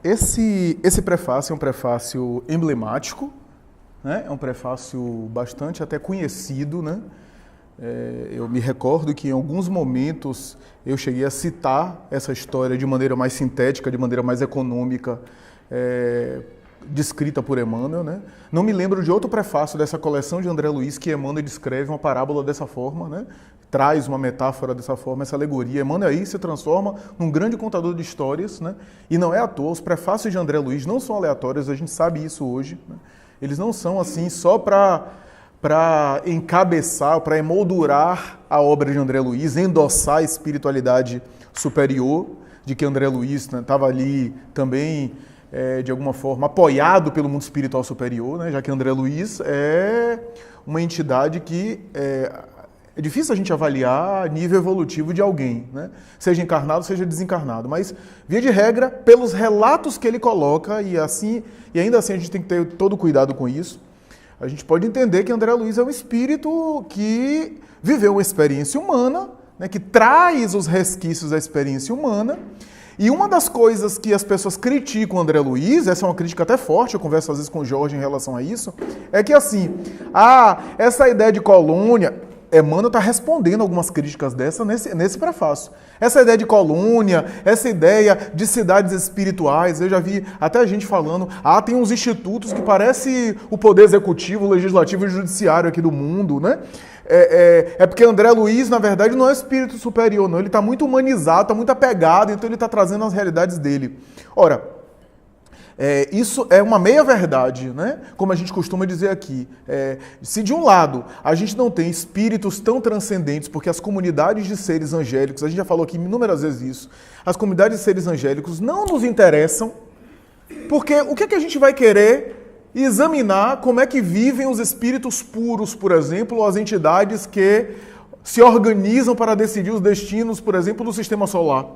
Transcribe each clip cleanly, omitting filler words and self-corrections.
Esse prefácio é um prefácio emblemático, né? É um prefácio bastante até conhecido, né? Eu me recordo que em alguns momentos eu cheguei a citar essa história de maneira mais sintética, de maneira mais econômica, descrita por Emmanuel, né? Não me lembro de outro prefácio dessa coleção de André Luiz que Emmanuel descreve uma parábola dessa forma, né? Traz uma metáfora dessa forma, essa alegoria. Emmanuel aí se transforma num grande contador de histórias, né? E não é à toa, os prefácios de André Luiz não são aleatórios, a gente sabe isso hoje, né? Eles não são assim só para encabeçar, para emoldurar a obra de André Luiz, endossar a espiritualidade superior de que André Luiz estava ali também, de alguma forma, apoiado pelo mundo espiritual superior, né? Já que André Luiz é uma entidade que é difícil a gente avaliar nível evolutivo de alguém, né? Seja encarnado, seja desencarnado, mas, via de regra, pelos relatos que ele coloca, e ainda assim a gente tem que ter todo cuidado com isso, a gente pode entender que André Luiz é um espírito que viveu uma experiência humana, né, que traz os resquícios da experiência humana. E uma das coisas que as pessoas criticam André Luiz, essa é uma crítica até forte, eu converso às vezes com o Jorge em relação a isso, é que assim, essa ideia de colônia, Emmanuel está respondendo algumas críticas dessa nesse prefácio. Essa ideia de colônia, essa ideia de cidades espirituais, eu já vi até gente falando, tem uns institutos que parece o poder executivo, legislativo e judiciário aqui do mundo, né? Porque André Luiz, na verdade, não é espírito superior, não. Ele está muito humanizado, está muito apegado, então ele está trazendo as realidades dele. Ora, isso é uma meia-verdade, né? Como a gente costuma dizer aqui. Se de um lado a gente não tem espíritos tão transcendentes, porque as comunidades de seres angélicos, a gente já falou aqui inúmeras vezes isso, as comunidades de seres angélicos não nos interessam, porque o que a gente vai querer examinar como é que vivem os espíritos puros, por exemplo, ou as entidades que se organizam para decidir os destinos, por exemplo, do sistema solar.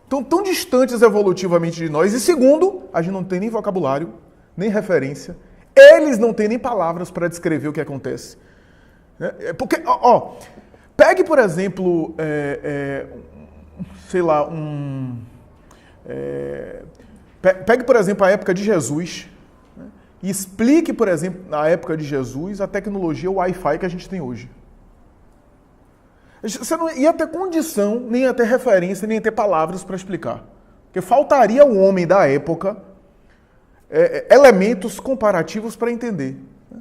Estão tão distantes evolutivamente de nós. E segundo, a gente não tem nem vocabulário, nem referência. Eles não têm nem palavras para descrever o que acontece. Porque, pegue, por exemplo, pegue, por exemplo, a época de Jesus, né, e explique, por exemplo, na época de Jesus, a tecnologia Wi-Fi que a gente tem hoje. Você não ia ter condição, nem ia ter referência, nem ia ter palavras para explicar. Porque faltaria ao homem da época elementos comparativos para entender.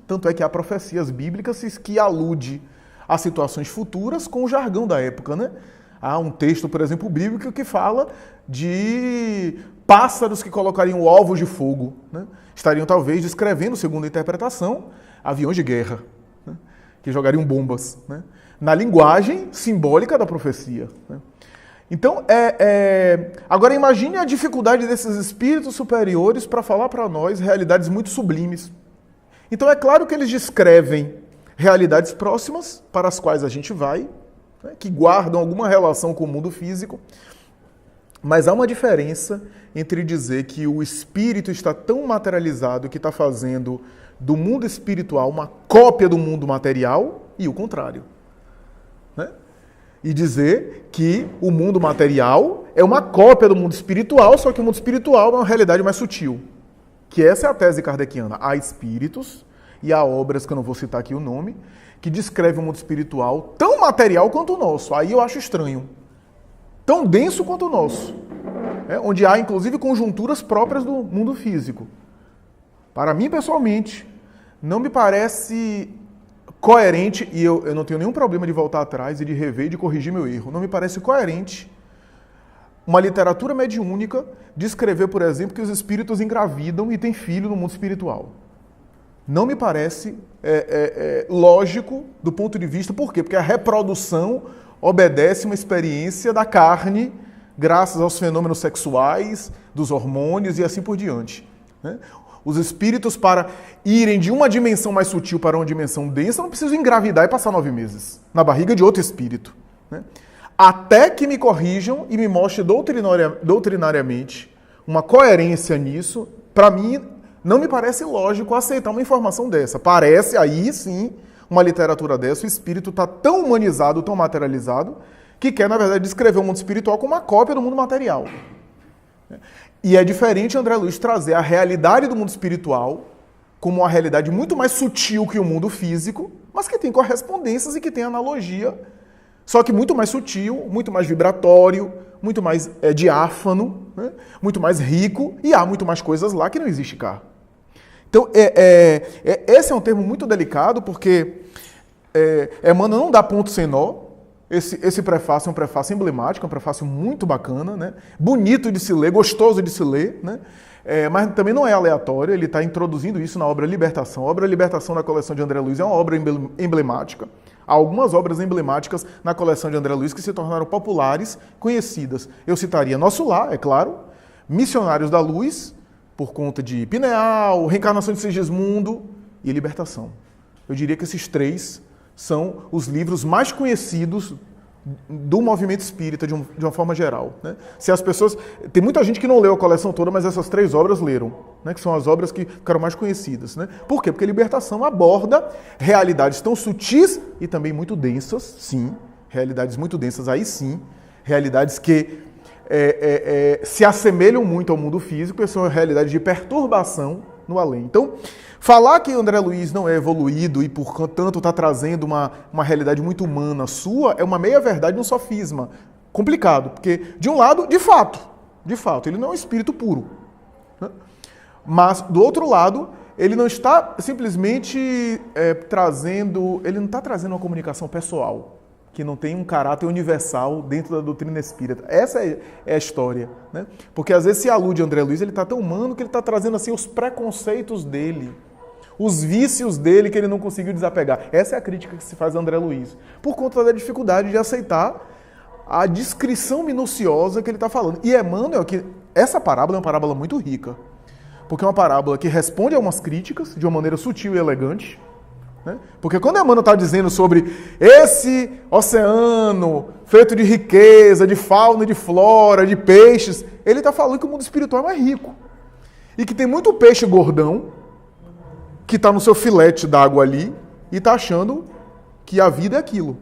Tanto é que há profecias bíblicas que aludem a situações futuras com o jargão da época, né? Há um texto, por exemplo, bíblico que fala de pássaros que colocariam ovos de fogo, né? Estariam talvez descrevendo, segundo a interpretação, aviões de guerra, né? Que jogariam bombas, né? Na linguagem simbólica da profecia, né? Então, agora imagine a dificuldade desses espíritos superiores para falar para nós realidades muito sublimes. Então é claro que eles descrevem realidades próximas para as quais a gente vai, né, que guardam alguma relação com o mundo físico, mas há uma diferença entre dizer que o espírito está tão materializado que está fazendo do mundo espiritual uma cópia do mundo material e o contrário. Né? E dizer que o mundo material é uma cópia do mundo espiritual, só que o mundo espiritual é uma realidade mais sutil. Que essa é a tese kardeciana. Há espíritos, e há obras, que eu não vou citar aqui o nome, que descrevem o mundo espiritual tão material quanto o nosso. Aí eu acho estranho. Tão denso quanto o nosso. Onde há, inclusive, conjunturas próprias do mundo físico. Para mim, pessoalmente, não me parece coerente, e eu não tenho nenhum problema de voltar atrás e de rever e de corrigir meu erro, não me parece coerente uma literatura mediúnica descrever, por exemplo, que os espíritos engravidam e têm filho no mundo espiritual. Não me parece lógico do ponto de vista, por quê? Porque a reprodução obedece uma experiência da carne, graças aos fenômenos sexuais, dos hormônios e assim por diante, né? Os espíritos, para irem de uma dimensão mais sutil para uma dimensão densa, não precisam engravidar e passar 9 meses na barriga de outro espírito, né? Até que me corrijam e me mostrem doutrinariamente uma coerência nisso, para mim, não me parece lógico aceitar uma informação dessa. Parece, aí sim, uma literatura dessa, o espírito está tão humanizado, tão materializado, que quer, na verdade, descrever o mundo espiritual como uma cópia do mundo material. E é diferente André Luiz trazer a realidade do mundo espiritual como uma realidade muito mais sutil que o mundo físico, mas que tem correspondências e que tem analogia, só que muito mais sutil, muito mais vibratório, muito mais diáfano, né? Muito mais rico, e há muito mais coisas lá que não existe cá. Então, esse é um termo muito delicado, porque Emmanuel não dá ponto sem nó. Esse prefácio é um prefácio emblemático, é um prefácio muito bacana, né? Bonito de se ler, gostoso de se ler, né? Mas também não é aleatório, ele está introduzindo isso na obra Libertação. A obra Libertação da coleção de André Luiz é uma obra emblemática. Há algumas obras emblemáticas na coleção de André Luiz que se tornaram populares, conhecidas. Eu citaria Nosso Lar, é claro, Missionários da Luz, por conta de Pineal, Reencarnação de Sigismundo e Libertação. Eu diria que esses três são os livros mais conhecidos do movimento espírita de uma forma geral, né? Se as pessoas... Tem muita gente que não leu a coleção toda, mas essas três obras leram, né? Que são as obras que ficaram mais conhecidas, né? Por quê? Porque Libertação aborda realidades tão sutis e também muito densas, sim, realidades muito densas, aí sim, realidades que se assemelham muito ao mundo físico, e são realidades de perturbação no além. Então, falar que André Luiz não é evoluído e, portanto, está trazendo uma realidade muito humana sua é uma meia-verdade, um sofisma. Complicado, porque, de um lado, de fato, ele não é um espírito puro. Né? Mas, do outro lado, ele não está simplesmente trazendo uma comunicação pessoal, que não tem um caráter universal dentro da doutrina espírita. Essa é a história, né? Porque às vezes se alude a André Luiz, ele está tão humano que ele está trazendo assim os preconceitos dele, os vícios dele que ele não conseguiu desapegar. Essa é a crítica que se faz a André Luiz, por conta da dificuldade de aceitar a descrição minuciosa que ele está falando. E Emmanuel, que essa parábola é uma parábola muito rica, porque é uma parábola que responde a umas críticas de uma maneira sutil e elegante, né? Porque quando Emmanuel está dizendo sobre esse oceano feito de riqueza, de fauna, de flora, de peixes, ele está falando que o mundo espiritual é mais rico. E que tem muito peixe gordão que está no seu filete d'água ali e está achando que a vida é aquilo.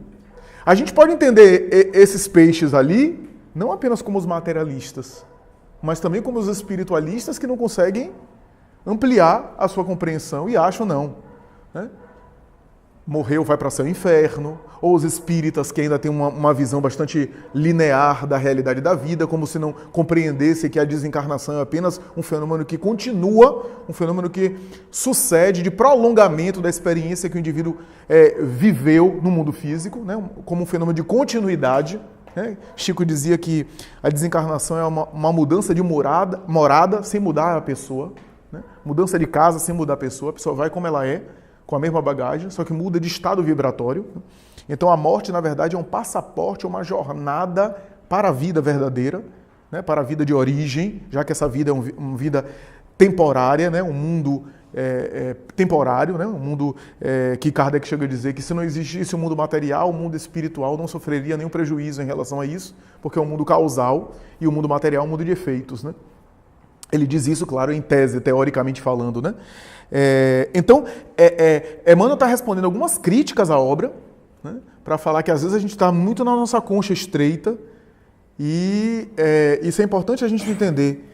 A gente pode entender esses peixes ali não apenas como os materialistas, mas também como os espiritualistas que não conseguem ampliar a sua compreensão e acham não, né? Morreu, vai para céu e inferno, ou os espíritas que ainda têm uma visão bastante linear da realidade da vida, como se não compreendesse que a desencarnação é apenas um fenômeno que continua, um fenômeno que sucede de prolongamento da experiência que o indivíduo viveu no mundo físico, né? Como um fenômeno de continuidade, né? Chico dizia que a desencarnação é uma mudança de morada sem mudar a pessoa, né? Mudança de casa sem mudar a pessoa vai como ela é, com a mesma bagagem, só que muda de estado vibratório. Então a morte, na verdade, é um passaporte, uma jornada para a vida verdadeira, né? Para a vida de origem, já que essa vida é uma vida temporária, né? Um mundo temporário, né? Um mundo que Kardec chega a dizer que se não existisse o mundo material, o mundo espiritual não sofreria nenhum prejuízo em relação a isso, porque é um mundo causal e o mundo material é um mundo de efeitos, né? Ele diz isso, claro, em tese, teoricamente falando, né? Então, Emmanuel está respondendo algumas críticas à obra, né? Para falar que às vezes a gente está muito na nossa concha estreita e isso é importante a gente entender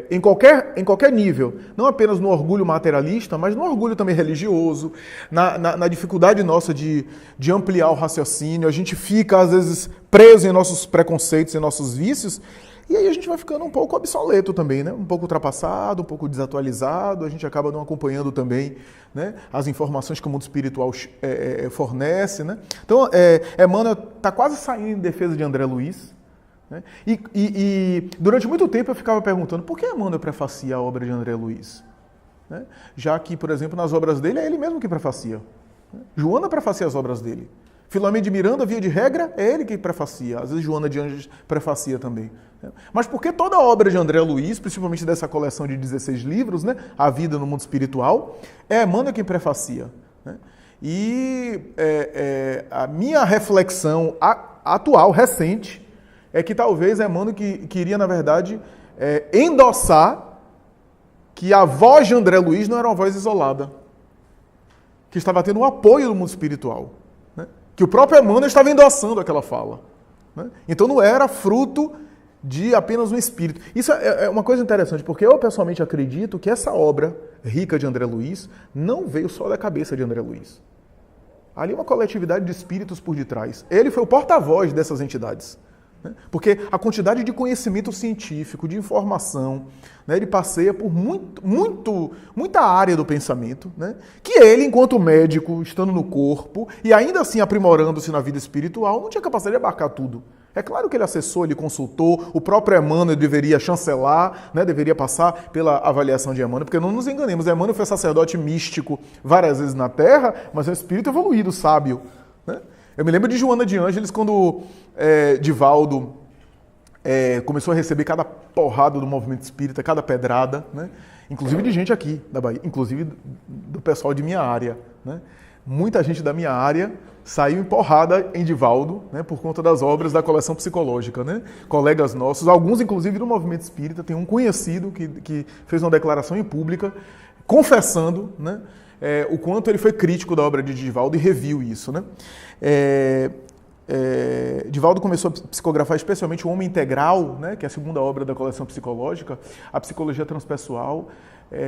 em qualquer nível, não apenas no orgulho materialista, mas no orgulho também religioso, na dificuldade nossa de ampliar o raciocínio. A gente fica, às vezes, preso em nossos preconceitos, em nossos vícios. E aí a gente vai ficando um pouco obsoleto também, né? Um pouco ultrapassado, um pouco desatualizado, a gente acaba não acompanhando também, né, as informações que o mundo espiritual fornece, né? Então, Emmanuel está quase saindo em defesa de André Luiz, né? E durante muito tempo eu ficava perguntando por que Emmanuel prefacia a obra de André Luiz, né? Já que, por exemplo, nas obras dele é ele mesmo que prefacia, né? Joana prefacia as obras dele. Filomeno de Miranda, via de regra, é ele que prefacia. Às vezes Joana de Anjos prefacia também. Mas por que toda a obra de André Luiz, principalmente dessa coleção de 16 livros, né, A Vida no Mundo Espiritual, é Emmanuel quem prefacia, né? E a minha reflexão atual, recente, é que talvez Emmanuel queria, na verdade, endossar que a voz de André Luiz não era uma voz isolada, que estava tendo o apoio do mundo espiritual, né? Que o próprio Emmanuel estava endossando aquela fala, né? Então não era fruto de apenas um espírito. Isso é uma coisa interessante, porque eu pessoalmente acredito que essa obra rica de André Luiz não veio só da cabeça de André Luiz. Ali é uma coletividade de espíritos por detrás. Ele foi o porta-voz dessas entidades. Porque a quantidade de conhecimento científico, de informação, né, ele passeia por muita área do pensamento, né, que ele, enquanto médico, estando no corpo e ainda assim aprimorando-se na vida espiritual, não tinha capacidade de abarcar tudo. É claro que ele acessou, ele consultou, o próprio Emmanuel deveria chancelar, né, deveria passar pela avaliação de Emmanuel, porque não nos enganemos, Emmanuel foi sacerdote místico várias vezes na Terra, mas é um espírito evoluído, sábio, né? Eu me lembro de Joana de Ângeles quando Divaldo começou a receber cada porrada do movimento espírita, cada pedrada, né? Inclusive de gente aqui da Bahia, inclusive do pessoal de minha área, né? Muita gente da minha área saiu empurrada em Divaldo, né, por conta das obras da coleção psicológica, né? Colegas nossos, alguns inclusive do movimento espírita, tem um conhecido que fez uma declaração em pública confessando, né, o quanto ele foi crítico da obra de Divaldo e reviu isso, né? Divaldo começou a psicografar especialmente o Homem Integral, né, que é a segunda obra da coleção psicológica, a psicologia transpessoal.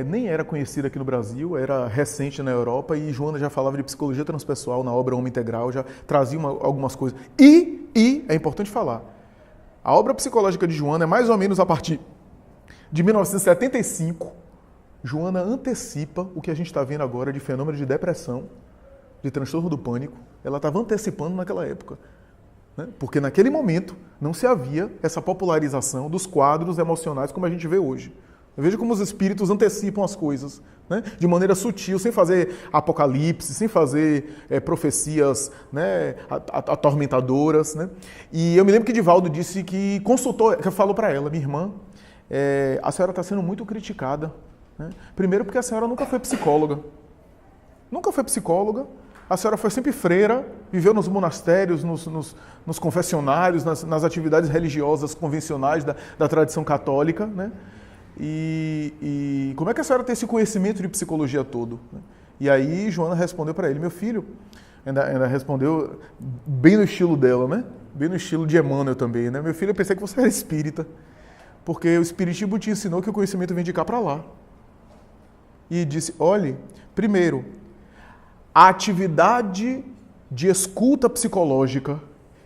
Nem era conhecida aqui no Brasil, era recente na Europa, e Joana já falava de psicologia transpessoal na obra Homem Integral, já trazia algumas coisas. E é importante falar, a obra psicológica de Joana é mais ou menos a partir de 1975, Joana antecipa o que a gente está vendo agora de fenômeno de depressão, de transtorno do pânico. Ela estava antecipando naquela época, né? Porque naquele momento não se havia essa popularização dos quadros emocionais como a gente vê hoje. Veja como os espíritos antecipam as coisas, né, de maneira sutil, sem fazer apocalipse, sem fazer profecias, né, atormentadoras, né? E eu me lembro que Divaldo disse que consultou, que falou para ela, minha irmã, a senhora está sendo muito criticada, né? Primeiro porque a senhora nunca foi psicóloga. Nunca foi psicóloga, a senhora foi sempre freira, viveu nos monastérios, nos confessionários, nas atividades religiosas convencionais da tradição católica, né? E como é que a senhora tem esse conhecimento de psicologia todo? E aí Joana respondeu para ele, meu filho, ainda respondeu bem no estilo dela, né? Bem no estilo de Emmanuel também, né? Meu filho, eu pensei que você era espírita, porque o espiritismo te ensinou que o conhecimento vem de cá para lá. E disse, olhe, primeiro, a atividade de escuta psicológica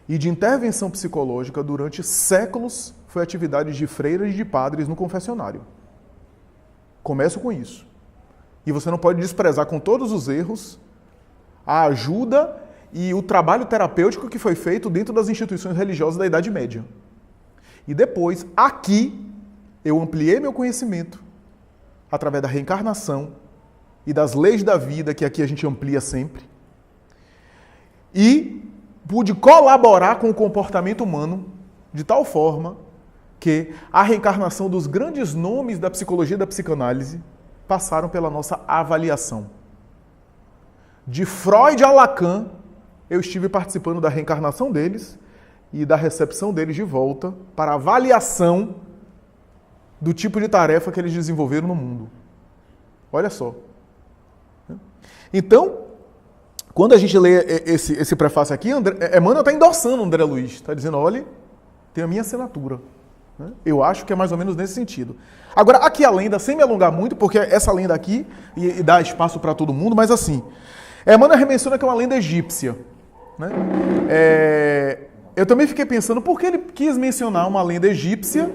e de intervenção psicológica durante séculos foi atividade de freiras e de padres no confessionário. Começo com isso. E você não pode desprezar com todos os erros a ajuda e o trabalho terapêutico que foi feito dentro das instituições religiosas da Idade Média. E depois, aqui, eu ampliei meu conhecimento através da reencarnação e das leis da vida, que aqui a gente amplia sempre, e pude colaborar com o comportamento humano de tal forma que a reencarnação dos grandes nomes da psicologia e da psicanálise passaram pela nossa avaliação. De Freud a Lacan, eu estive participando da reencarnação deles e da recepção deles de volta para avaliação do tipo de tarefa que eles desenvolveram no mundo. Olha só. Então, quando a gente lê esse prefácio aqui, Emmanuel está endossando André Luiz, está dizendo, olha, tem a minha assinatura. Eu acho que é mais ou menos nesse sentido. Agora, aqui a lenda, sem me alongar muito, porque essa lenda aqui, e dá espaço para todo mundo, mas assim, Emmanuel menciona que é uma lenda egípcia, né? Eu também fiquei pensando, por que ele quis mencionar uma lenda egípcia,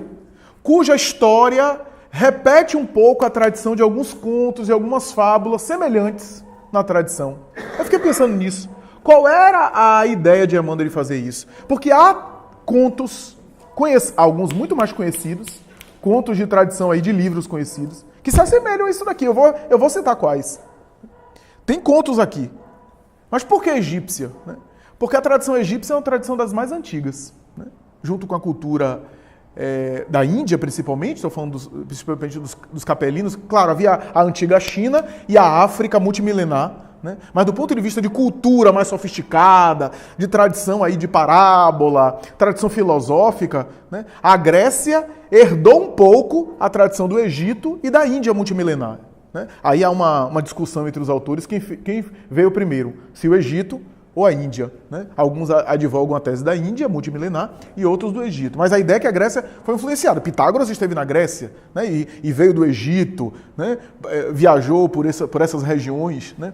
cuja história repete um pouco a tradição de alguns contos e algumas fábulas semelhantes na tradição. Eu fiquei pensando nisso. Qual era a ideia de Emmanuel de fazer isso? Porque há contos, alguns muito mais conhecidos, contos de tradição aí de livros conhecidos, que se assemelham a isso daqui. Eu vou citar quais. Tem contos aqui. Mas por que egípcia? Porque a tradição egípcia é uma tradição das mais antigas, né? Junto com a cultura da Índia, principalmente, estou falando principalmente dos capelinos. Claro, havia a antiga China e a África multimilenar, né? Mas do ponto de vista de cultura mais sofisticada, de tradição aí de parábola, tradição filosófica, né? A Grécia herdou um pouco a tradição do Egito e da Índia multimilenar, né? Aí há uma discussão entre os autores quem veio primeiro, se o Egito ou a Índia, né? Alguns advogam a tese da Índia, multimilenar, e outros do Egito. Mas a ideia é que a Grécia foi influenciada. Pitágoras esteve na Grécia, né? E veio do Egito, né? Viajou por essas regiões, né?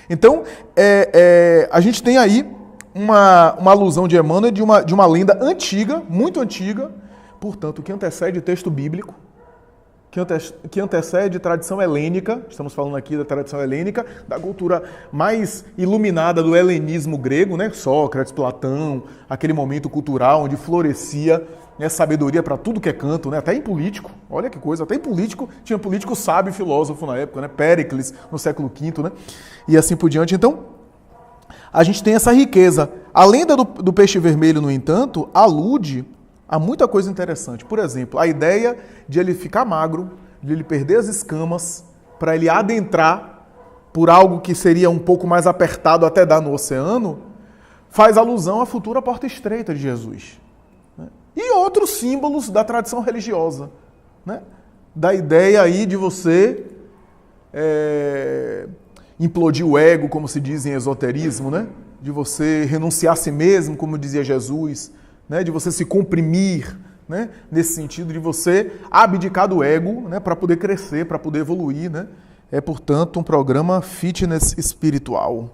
Então, a gente tem aí uma alusão de Emmanuel de uma lenda antiga, muito antiga, portanto, que antecede o texto bíblico, que antecede a tradição helênica, estamos falando aqui da tradição helênica, da cultura mais iluminada do helenismo grego, né? Sócrates, Platão, aquele momento cultural onde florescia, né, sabedoria para tudo que é canto, né? Até em político, olha que coisa, até em político, tinha político sábio e filósofo na época, né? Péricles, no século V, né? E assim por diante. Então, a gente tem essa riqueza. A lenda do peixe vermelho, no entanto, alude há muita coisa interessante. Por exemplo, a ideia de ele ficar magro, de ele perder as escamas, para ele adentrar por algo que seria um pouco mais apertado até dar no oceano, faz alusão à futura porta estreita de Jesus. E outros símbolos da tradição religiosa, né? Da ideia aí de você implodir o ego, como se diz em esoterismo, né? De você renunciar a si mesmo, como dizia Jesus, né, de você se comprimir, né, nesse sentido de você abdicar do ego, né, para poder crescer, para poder evoluir, né? É, portanto, um programa fitness espiritual,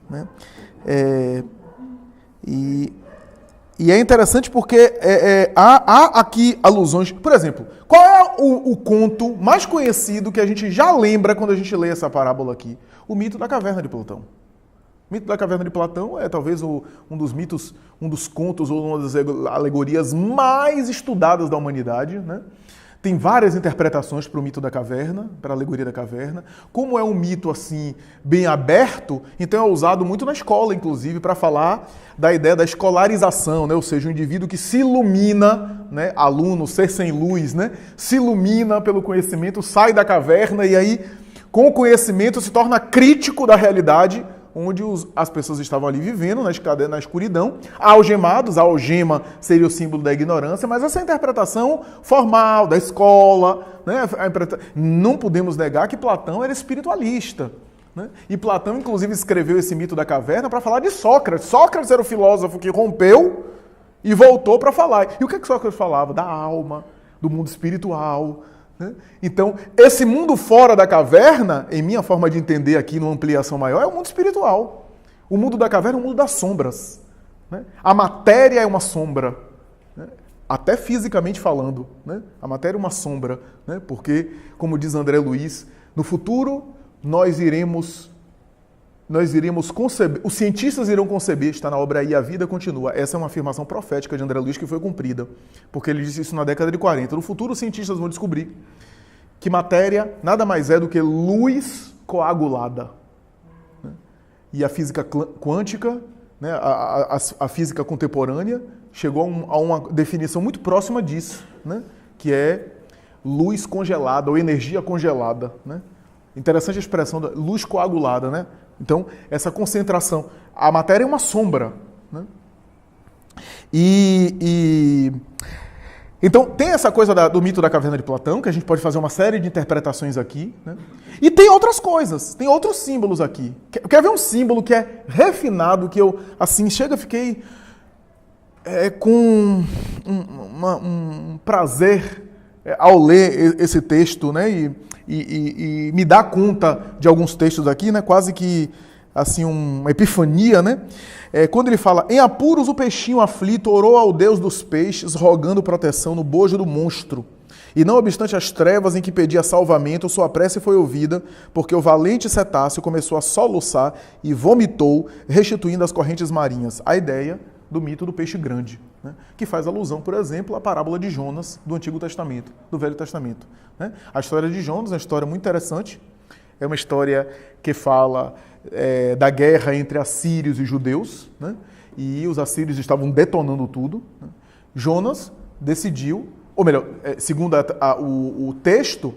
né? E é interessante porque há aqui alusões. Por exemplo, qual é o conto mais conhecido que a gente já lembra quando a gente lê essa parábola aqui? O mito da caverna de Platão. O mito da caverna de Platão é talvez um dos mitos, um dos contos ou uma das alegorias mais estudadas da humanidade, né? Tem várias interpretações para o mito da caverna, para a alegoria da caverna. Como é um mito assim bem aberto, então é usado muito na escola, inclusive, para falar da ideia da escolarização, né? Ou seja, o indivíduo que se ilumina, né? Aluno, ser sem luz, né? Se ilumina pelo conhecimento, sai da caverna e aí, com o conhecimento, se torna crítico da realidade onde as pessoas estavam ali vivendo, na escuridão, algemados. A algema seria o símbolo da ignorância, mas essa interpretação formal da escola, né? Não podemos negar que Platão era espiritualista, né? E Platão, inclusive, escreveu esse mito da caverna para falar de Sócrates. Sócrates era o filósofo que rompeu e voltou para falar. E o que Sócrates falava? Da alma, do mundo espiritual. Então, esse mundo fora da caverna, em minha forma de entender aqui, numa ampliação maior, é o mundo espiritual. O mundo da caverna é o mundo das sombras, né? A matéria é uma sombra, né? Até fisicamente falando, né? A matéria é uma sombra, né? Porque, como diz André Luiz, no futuro nós iremos conceber, os cientistas irão conceber, está na obra aí, A Vida Continua. Essa é uma afirmação profética de André Luiz que foi cumprida, porque ele disse isso na década de 40. No futuro, os cientistas vão descobrir que matéria nada mais é do que luz coagulada, né? E a física quântica, né, a física contemporânea, chegou a uma definição muito próxima disso, né, que é luz congelada ou energia congelada, né? Interessante a expressão da luz coagulada, né? Então, essa concentração. A matéria é uma sombra, né? Então, tem essa coisa do mito da caverna de Platão, que a gente pode fazer uma série de interpretações aqui, né? E tem outras coisas, tem outros símbolos aqui. Quer ver um símbolo que é refinado, que eu, assim, fiquei com um prazer ao ler esse texto, né? E me dar conta de alguns textos aqui, né? Quase que assim uma epifania, né? Quando ele fala: em apuros o peixinho aflito orou ao Deus dos peixes, rogando proteção no bojo do monstro. E não obstante as trevas em que pedia salvamento, sua prece foi ouvida, porque o valente cetáceo começou a soluçar e vomitou, restituindo as correntes marinhas. A ideia do mito do peixe grande, né? Que faz alusão, por exemplo, à parábola de Jonas do Antigo Testamento, do Velho Testamento, né? A história de Jonas é uma história muito interessante, é uma história que fala da guerra entre assírios e judeus, né? E os assírios estavam detonando tudo, né? Jonas decidiu, ou melhor, segundo o texto,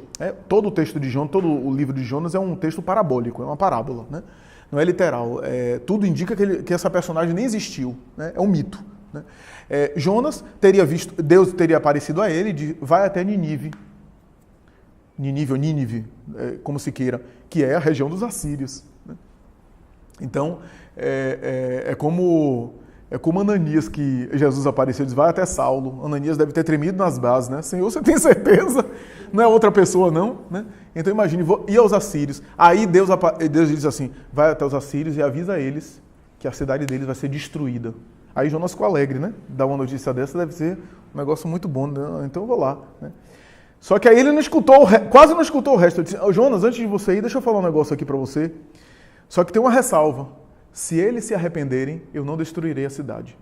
todo o texto de Jonas, todo o livro de Jonas é um texto parabólico, é uma parábola, né? Não é literal. Tudo indica que essa personagem nem existiu, né? É um mito, né? Jonas teria visto, Deus teria aparecido a ele e disse: vai até Nínive, ou Nínive, como se queira, que é a região dos assírios, né? Então, É como Ananias, que Jesus apareceu e disse, vai até Saulo. Ananias deve ter tremido nas bases, né? Senhor, você tem certeza? Não é outra pessoa, não? Né? Então imagine, ir aos assírios. Aí Deus diz assim, vai até os assírios e avisa a eles que a cidade deles vai ser destruída. Aí Jonas ficou alegre, né? Dar uma notícia dessa deve ser um negócio muito bom, né? Então eu vou lá, né? Só que aí ele não escutou, quase não escutou o resto. Eu disse, Jonas, antes de você ir, deixa eu falar um negócio aqui para você. Só que tem uma ressalva. Se eles se arrependerem, eu não destruirei a cidade.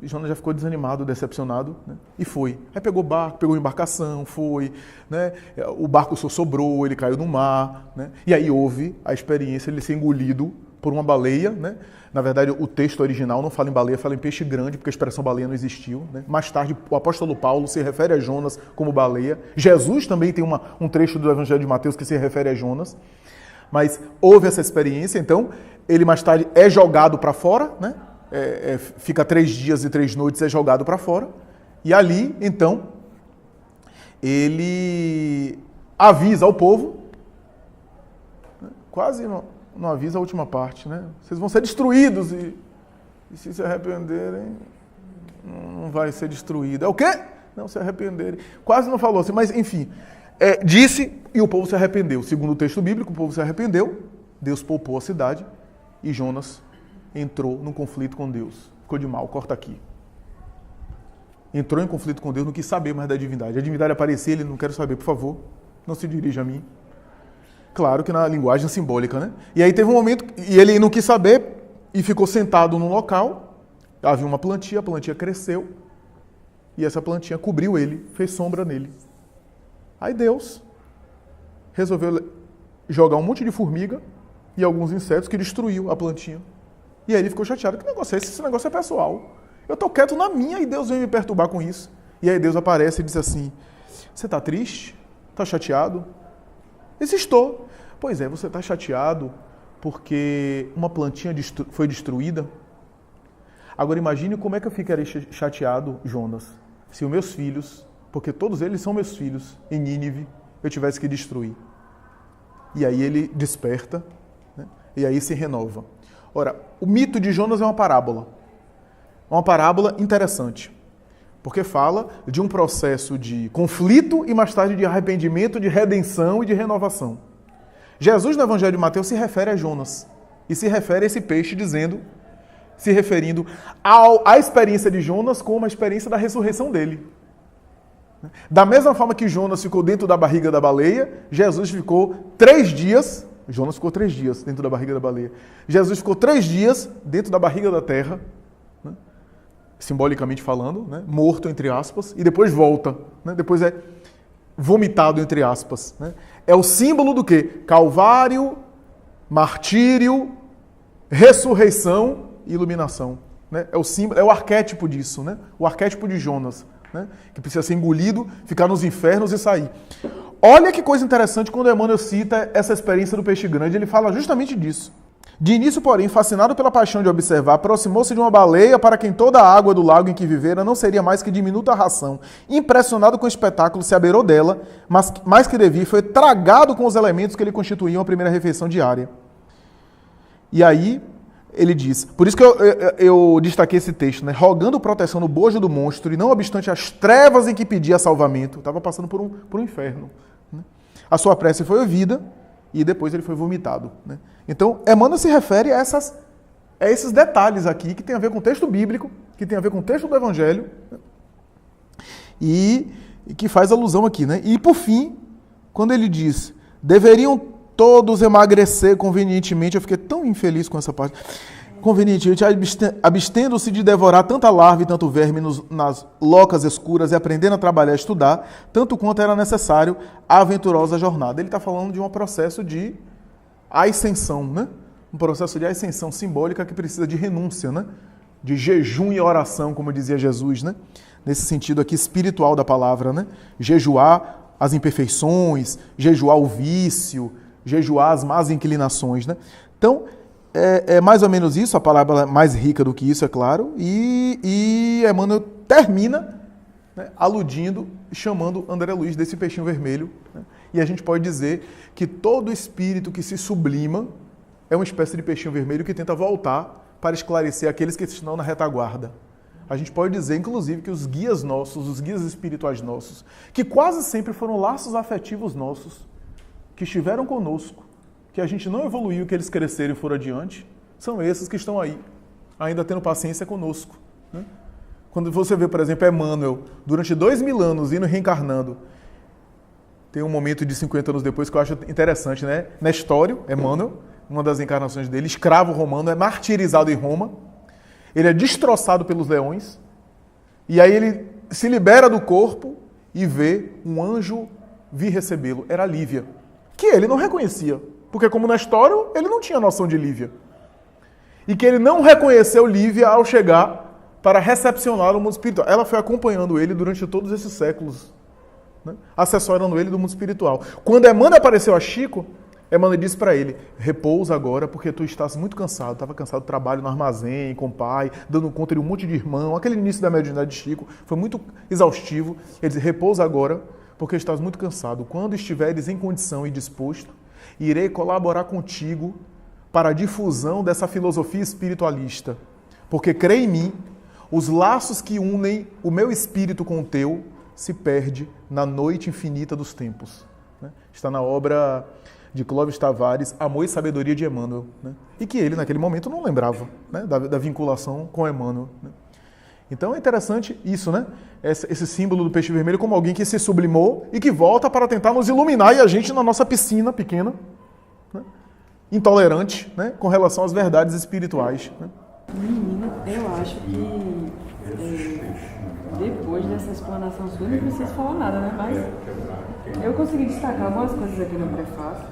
Jonas já ficou desanimado, decepcionado, né? E foi. Aí pegou barco, pegou embarcação, foi, né? O barco só sobrou, ele caiu no mar, né? E aí houve a experiência de ele ser engolido por uma baleia, né? Na verdade, o texto original não fala em baleia, fala em peixe grande, porque a expressão baleia não existiu, né? Mais tarde, o apóstolo Paulo se refere a Jonas como baleia. Jesus também tem um trecho do Evangelho de Mateus que se refere a Jonas. Mas houve essa experiência, então, ele mais tarde é jogado para fora, né? Fica 3 dias e 3 noites, é jogado para fora. E ali, então, ele avisa ao povo, né? Quase não avisa a última parte, né? Vocês vão ser destruídos e se se arrependerem, não vai ser destruído. É o quê? Não se arrependerem. Quase não falou assim, mas enfim, disse e o povo se arrependeu. Segundo o texto bíblico, o povo se arrependeu, Deus poupou a cidade e Jonas entrou num conflito com Deus. Ficou de mal, corta aqui. Entrou em conflito com Deus, não quis saber mais da divindade. A divindade aparecia, ele não quer saber, por favor, não se dirija a mim. Claro que na linguagem simbólica, né? E aí teve um momento, e ele não quis saber, e ficou sentado num local, havia uma plantinha, a plantinha cresceu, e essa plantinha cobriu ele, fez sombra nele. Aí Deus resolveu jogar um monte de formiga e alguns insetos que destruiu a plantinha. E aí ele ficou chateado. Que negócio é esse? Esse negócio é pessoal. Eu estou quieto na minha e Deus vem me perturbar com isso. E aí Deus aparece e diz assim, você está triste? Está chateado? Eu disse, estou. Pois é, você está chateado porque uma plantinha foi destruída? Agora imagine como é que eu ficaria chateado, Jonas, se os meus filhos, porque todos eles são meus filhos, em Nínive, eu tivesse que destruir. E aí ele desperta, né? E aí se renova. Ora, o mito de Jonas é uma parábola interessante, porque fala de um processo de conflito e mais tarde de arrependimento, de redenção e de renovação. Jesus no Evangelho de Mateus se refere a Jonas e se refere a esse peixe se referindo à experiência de Jonas como a experiência da ressurreição dele. Da mesma forma que Jonas ficou dentro da barriga da baleia, Jesus ficou 3 dias, Jonas ficou 3 dias dentro da barriga da baleia. Jesus ficou 3 dias dentro da barriga da terra, né? Simbolicamente falando, né? Morto, entre aspas, e depois volta, né? Depois é vomitado, entre aspas, né? É o símbolo do quê? Calvário, martírio, ressurreição e iluminação, né? É o símbolo, é o arquétipo disso, né? O arquétipo de Jonas, né? Que precisa ser engolido, ficar nos infernos e sair. Olha que coisa interessante quando Emmanuel cita essa experiência do peixe grande, ele fala justamente disso. De início, porém, fascinado pela paixão de observar, aproximou-se de uma baleia para quem toda a água do lago em que vivera não seria mais que diminuta ração. Impressionado com o espetáculo, se abeirou dela, mas mais que devia, foi tragado com os elementos que lhe constituíam a primeira refeição diária. E aí, ele diz, por isso que eu destaquei esse texto, né? Rogando proteção no bojo do monstro, e não obstante as trevas em que pedia salvamento, estava passando por um inferno, né? A sua prece foi ouvida, e depois ele foi vomitado, né? Então, Emmanuel se refere a esses detalhes aqui, que tem a ver com o texto bíblico, que tem a ver com o texto do Evangelho, né? E que faz alusão aqui, né? E, por fim, quando ele diz, deveriam todos emagrecer convenientemente, eu fiquei tão infeliz com essa parte, convenientemente, abstendo-se de devorar tanta larva e tanto verme nas locas escuras e aprendendo a trabalhar e estudar, tanto quanto era necessário a aventurosa jornada. Ele está falando de um processo de ascensão, né? Um processo de ascensão simbólica que precisa de renúncia, né? De jejum e oração, como dizia Jesus, né? Nesse sentido aqui espiritual da palavra, né? Jejuar as imperfeições, jejuar o vício, jejuar as más inclinações, né? Então, é mais ou menos isso, a palavra é mais rica do que isso, é claro, e Emmanuel termina, né, aludindo, chamando André Luiz desse peixinho vermelho, né? E a gente pode dizer que todo espírito que se sublima, é uma espécie de peixinho vermelho que tenta voltar para esclarecer aqueles que estão na retaguarda. A gente pode dizer, inclusive, que os guias nossos, os guias espirituais nossos, que quase sempre foram laços afetivos nossos, que estiveram conosco, que a gente não evoluiu, que eles cresceram e foram adiante, são esses que estão aí, ainda tendo paciência conosco. Né? Quando você vê, por exemplo, Emmanuel, durante 2000 anos, indo reencarnando, tem um momento de 50 anos depois que eu acho interessante, né? Nestório, Emmanuel, uma das encarnações dele, escravo romano, é martirizado em Roma, ele é destroçado pelos leões, e aí ele se libera do corpo e vê um anjo vir recebê-lo. Era Lívia, que ele não reconhecia, porque como Nestório, ele não tinha noção de Lívia. E que ele não reconheceu Lívia ao chegar para recepcionar o mundo espiritual. Ela foi acompanhando ele durante todos esses séculos, né? Assessorando ele do mundo espiritual. Quando Emmanuel apareceu a Chico, Emmanuel disse para ele, repousa agora porque tu estás muito cansado. Estava cansado do trabalho no armazém, com o pai, dando conta de um monte de irmão. Aquele início da mediunidade de Chico foi muito exaustivo. Ele disse, repousa agora porque estás muito cansado. Quando estiveres em condição e disposto, irei colaborar contigo para a difusão dessa filosofia espiritualista. Porque, crê em mim, os laços que unem o meu espírito com o teu se perde na noite infinita dos tempos. Está na obra de Clóvis Tavares, Amor e Sabedoria de Emmanuel. Né? E que ele, naquele momento, não lembrava, né? da vinculação com Emmanuel. Né? Então é interessante isso, né? Esse símbolo do peixe vermelho como alguém que se sublimou e que volta para tentar nos iluminar e a gente na nossa piscina pequena, né? Intolerante, né? Com relação às verdades espirituais. Né? Menina, eu acho que depois dessa explanação sua, não preciso falar nada, né? Mas eu consegui destacar algumas coisas aqui no prefácio.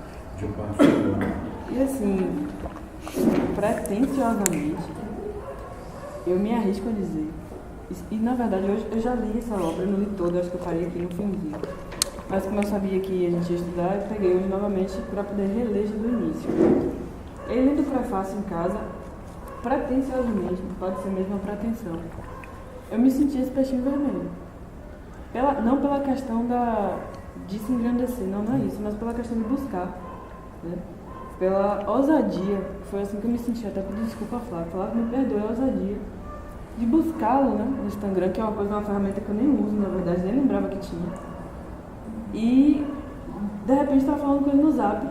E assim, pretensiosamente, eu me arrisco a dizer, e na verdade hoje eu já li essa obra, eu não li toda, acho que eu parei aqui no finzinho. Mas como eu sabia que a gente ia estudar, eu peguei hoje novamente para poder reler do início. Eu lendo o prefácio em casa, pretensiosamente, pode ser mesmo uma pretensão, eu me senti esse peixinho vermelho. Não pela questão de se engrandecer, não é isso, mas pela questão de buscar, né? Pela ousadia, foi assim que eu me senti, até pedir desculpa a Flávia, Flávia me perdoe, a ousadia de buscá-lo, né, no Instagram, que é uma ferramenta que eu nem uso, na verdade, nem lembrava que tinha. E, de repente, estava falando com ele no Zap,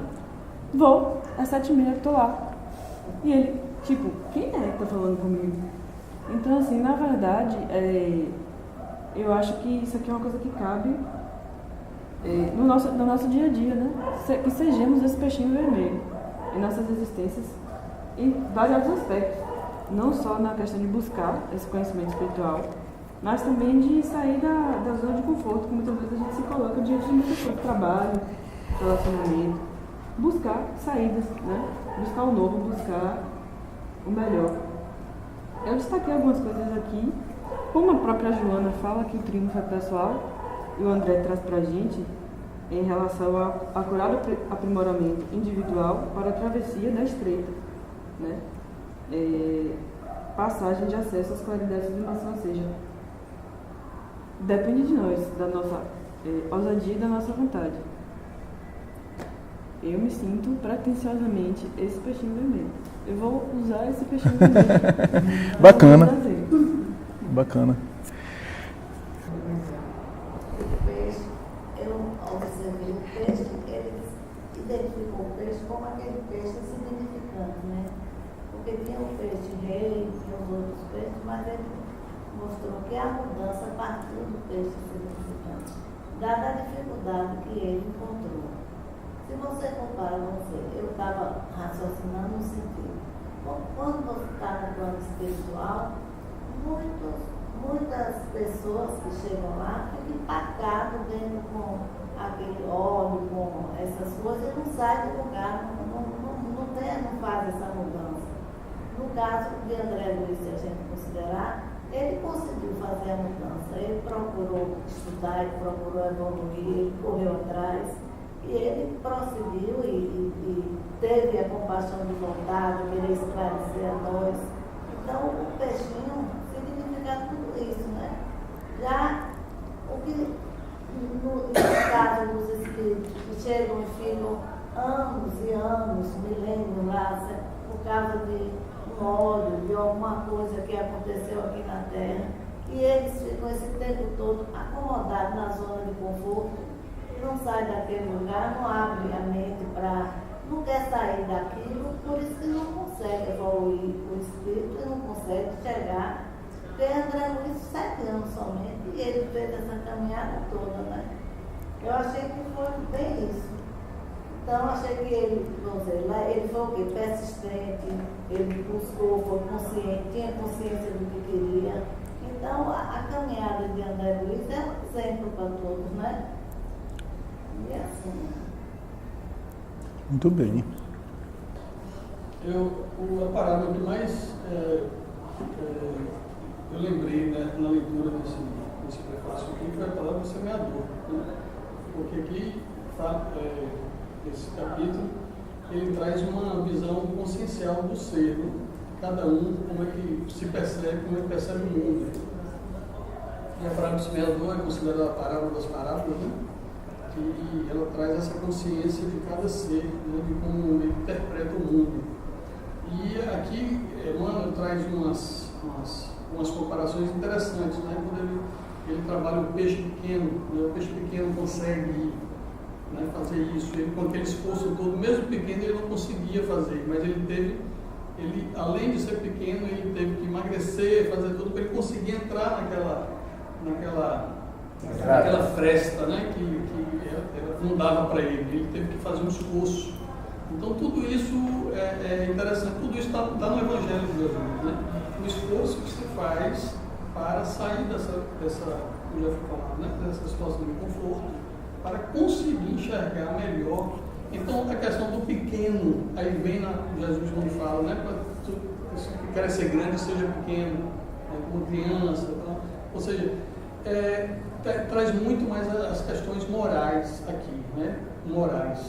vou, é 7h30, tô lá. E ele, tipo, quem é que tá falando comigo? Então, assim, na verdade, eu acho que isso aqui é uma coisa que cabe no nosso dia a dia, né? Que sejamos esse peixinho vermelho em nossas existências, em vários aspectos. Não só na questão de buscar esse conhecimento espiritual, mas também de sair da zona de conforto, que muitas vezes a gente se coloca diante de muitas coisas, trabalho, relacionamento. Buscar saídas, né? Buscar o novo, buscar o melhor. Eu destaquei algumas coisas aqui, como a própria Joana fala que o triunfo é pessoal, e o André traz pra gente, em relação ao acurado aprimoramento individual para a travessia da estreita, né? Passagem de acesso às claridades de dimensão, ou seja, depende de nós, da nossa ousadia e da nossa vontade. Eu me sinto pretensiosamente esse peixinho vermelho. Eu vou usar esse peixinho vermelho. Bacana. Bacana. Eu observei o peixe, eles identificam o peixe como aquele peixe significante, né? Porque tinha o peixe rei, tinha os outros peixes, mas ele mostrou que a mudança partiu do peixe significante, dada a dificuldade que ele encontrou. Se você compara eu estava raciocinando no sentido, quando você está no plano espiritual, muitas pessoas que chegam lá ficam empacadas dentro com aquele óleo, com essas coisas, e não saem do lugar, não faz essa mudança. No caso de André Luiz, se a gente considerar, ele conseguiu fazer a mudança, ele procurou estudar, ele procurou evoluir, ele correu atrás, e ele prosseguiu e teve a compaixão de vontade, querer esclarecer a nós. Então, o peixinho significa tudo isso, né? Já o que, no caso dos espíritos que chegam e ficam anos e anos, milênios lá, terra, e eles ficam esse tempo todo acomodados na zona de conforto, não saem daquele lugar, não abrem a mente para, não quer sair daquilo, por isso que não consegue evoluir o espírito e não consegue chegar. Porque André Luiz, 7 anos somente, e ele fez essa caminhada toda, né? Eu achei que foi bem isso. Então, achei que ele, vamos dizer, ele foi o quê? Persistente, ele buscou, foi consciente, tinha consciência do que queria. Então, a caminhada de André Luiz é um exemplo para todos, né? E é assim. Muito bem. A parada que mais eu lembrei, né, na leitura desse prefácio aqui foi a palavra do semeador, né? Porque aqui esse capítulo ele traz uma visão consciencial do ser, né? Cada um como é que se percebe, como é que percebe o mundo. E a parábola do semeador é considerada a parábola das parábolas, né? E ela traz essa consciência de cada ser, né? De como ele interpreta o mundo. E aqui Emmanuel traz umas comparações interessantes, né? Quando ele trabalha o peixe pequeno, né? O peixe pequeno consegue, né, fazer isso, ele, com aquele esforço todo, mesmo pequeno ele não conseguia fazer, mas ele além de ser pequeno, ele teve que emagrecer, fazer tudo para ele conseguir entrar naquela fresta, né, que não dava para ele teve que fazer um esforço. Então tudo isso é interessante, tudo isso está no Evangelho de Jesus, né? O esforço que se faz para sair dessa como já foi falado, né, dessa situação de conforto, para conseguir enxergar melhor. Então, a questão do pequeno, aí vem Jesus quando fala, né, para que quer ser grande, seja pequeno, né, como criança, tá? Ou seja, traz muito mais as questões morais aqui, né, morais.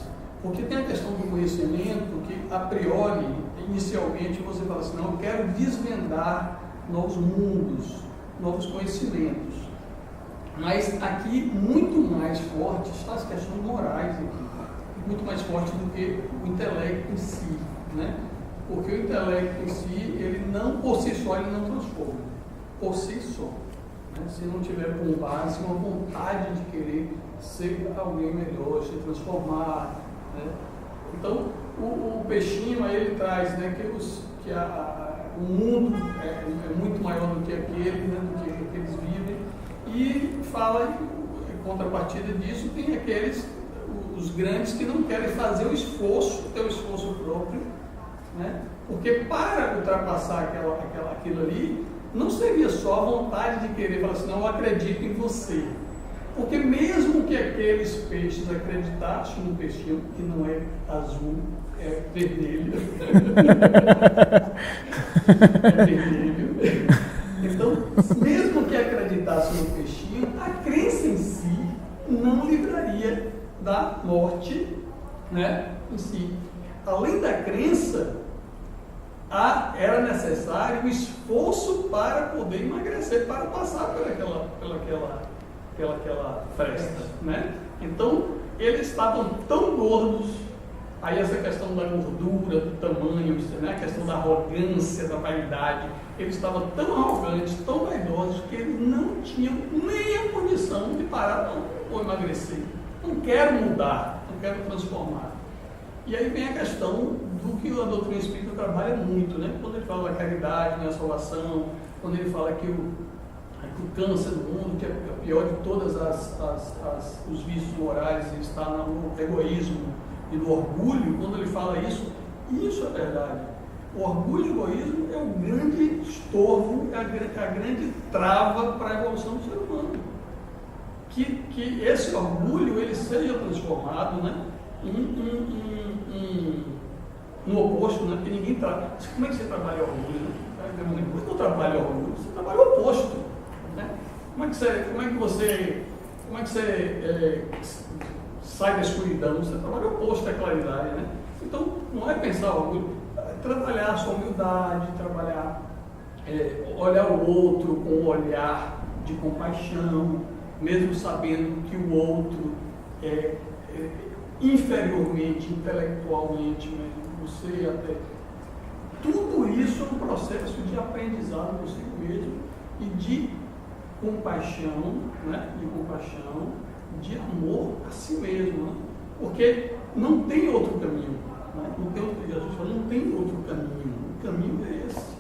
Porque tem a questão do conhecimento que, a priori, inicialmente, você fala assim, não, eu quero desvendar novos mundos, novos conhecimentos. Mas aqui, muito mais forte está as questões morais aqui, muito mais forte do que o intelecto em si, né? Porque o intelecto em si, ele não, por si só, ele não transforma, por si só, né? Se não tiver com base uma vontade de querer ser alguém melhor, se transformar, né? Então, o peixinho, aí ele traz, né, que o mundo é muito maior do que aquele, né, do que eles vivem. E fala, em contrapartida disso, tem aqueles, os grandes, que não querem fazer o esforço, ter o esforço próprio, né? Porque para ultrapassar aquilo ali, não seria só a vontade de querer falar assim, não, eu acredito em você. Porque mesmo que aqueles peixes acreditassem no peixinho, que não é azul, é vermelho, é vermelho. Então, mesmo que acreditasse no peixinho, a crença em si não livraria da morte, né, em si. Além da crença, era necessário um esforço para poder emagrecer, para passar pelaquela fresta, né? Então, eles estavam tão gordos, aí essa questão da gordura, do tamanho, né? A questão da arrogância, da vaidade, eles estavam tão arrogantes, tão vaidosos, que eles não tinham nem a condição de parar, não, ou emagrecer. Não quero mudar, não quero transformar. E aí vem a questão do que a doutrina espírita trabalha muito, né? Quando ele fala da caridade, né, a salvação, quando ele fala que o câncer do mundo, que é o pior de todos os vícios morais, está no egoísmo e no orgulho. Quando ele fala isso é verdade. O orgulho e o egoísmo é o grande estorvo, é a grande trava para a evolução do ser humano. Que esse orgulho ele seja transformado, né, no oposto, né? Porque ninguém trabalha. Como é que você trabalha o orgulho? Né? Você não trabalha o orgulho, você trabalha o oposto. Né? Como é que você sai da escuridão? Você trabalha o oposto da claridade, né? Então, não é pensar o orgulho, é trabalhar a sua humildade, trabalhar, olhar o outro com um olhar de compaixão, mesmo sabendo que o outro é inferiormente, intelectualmente, você até. Tudo isso é um processo de aprendizado consigo mesmo e de compaixão, né? De amor a si mesmo, né? Porque não tem outro caminho, né? Jesus falou, não tem outro caminho, o caminho é esse.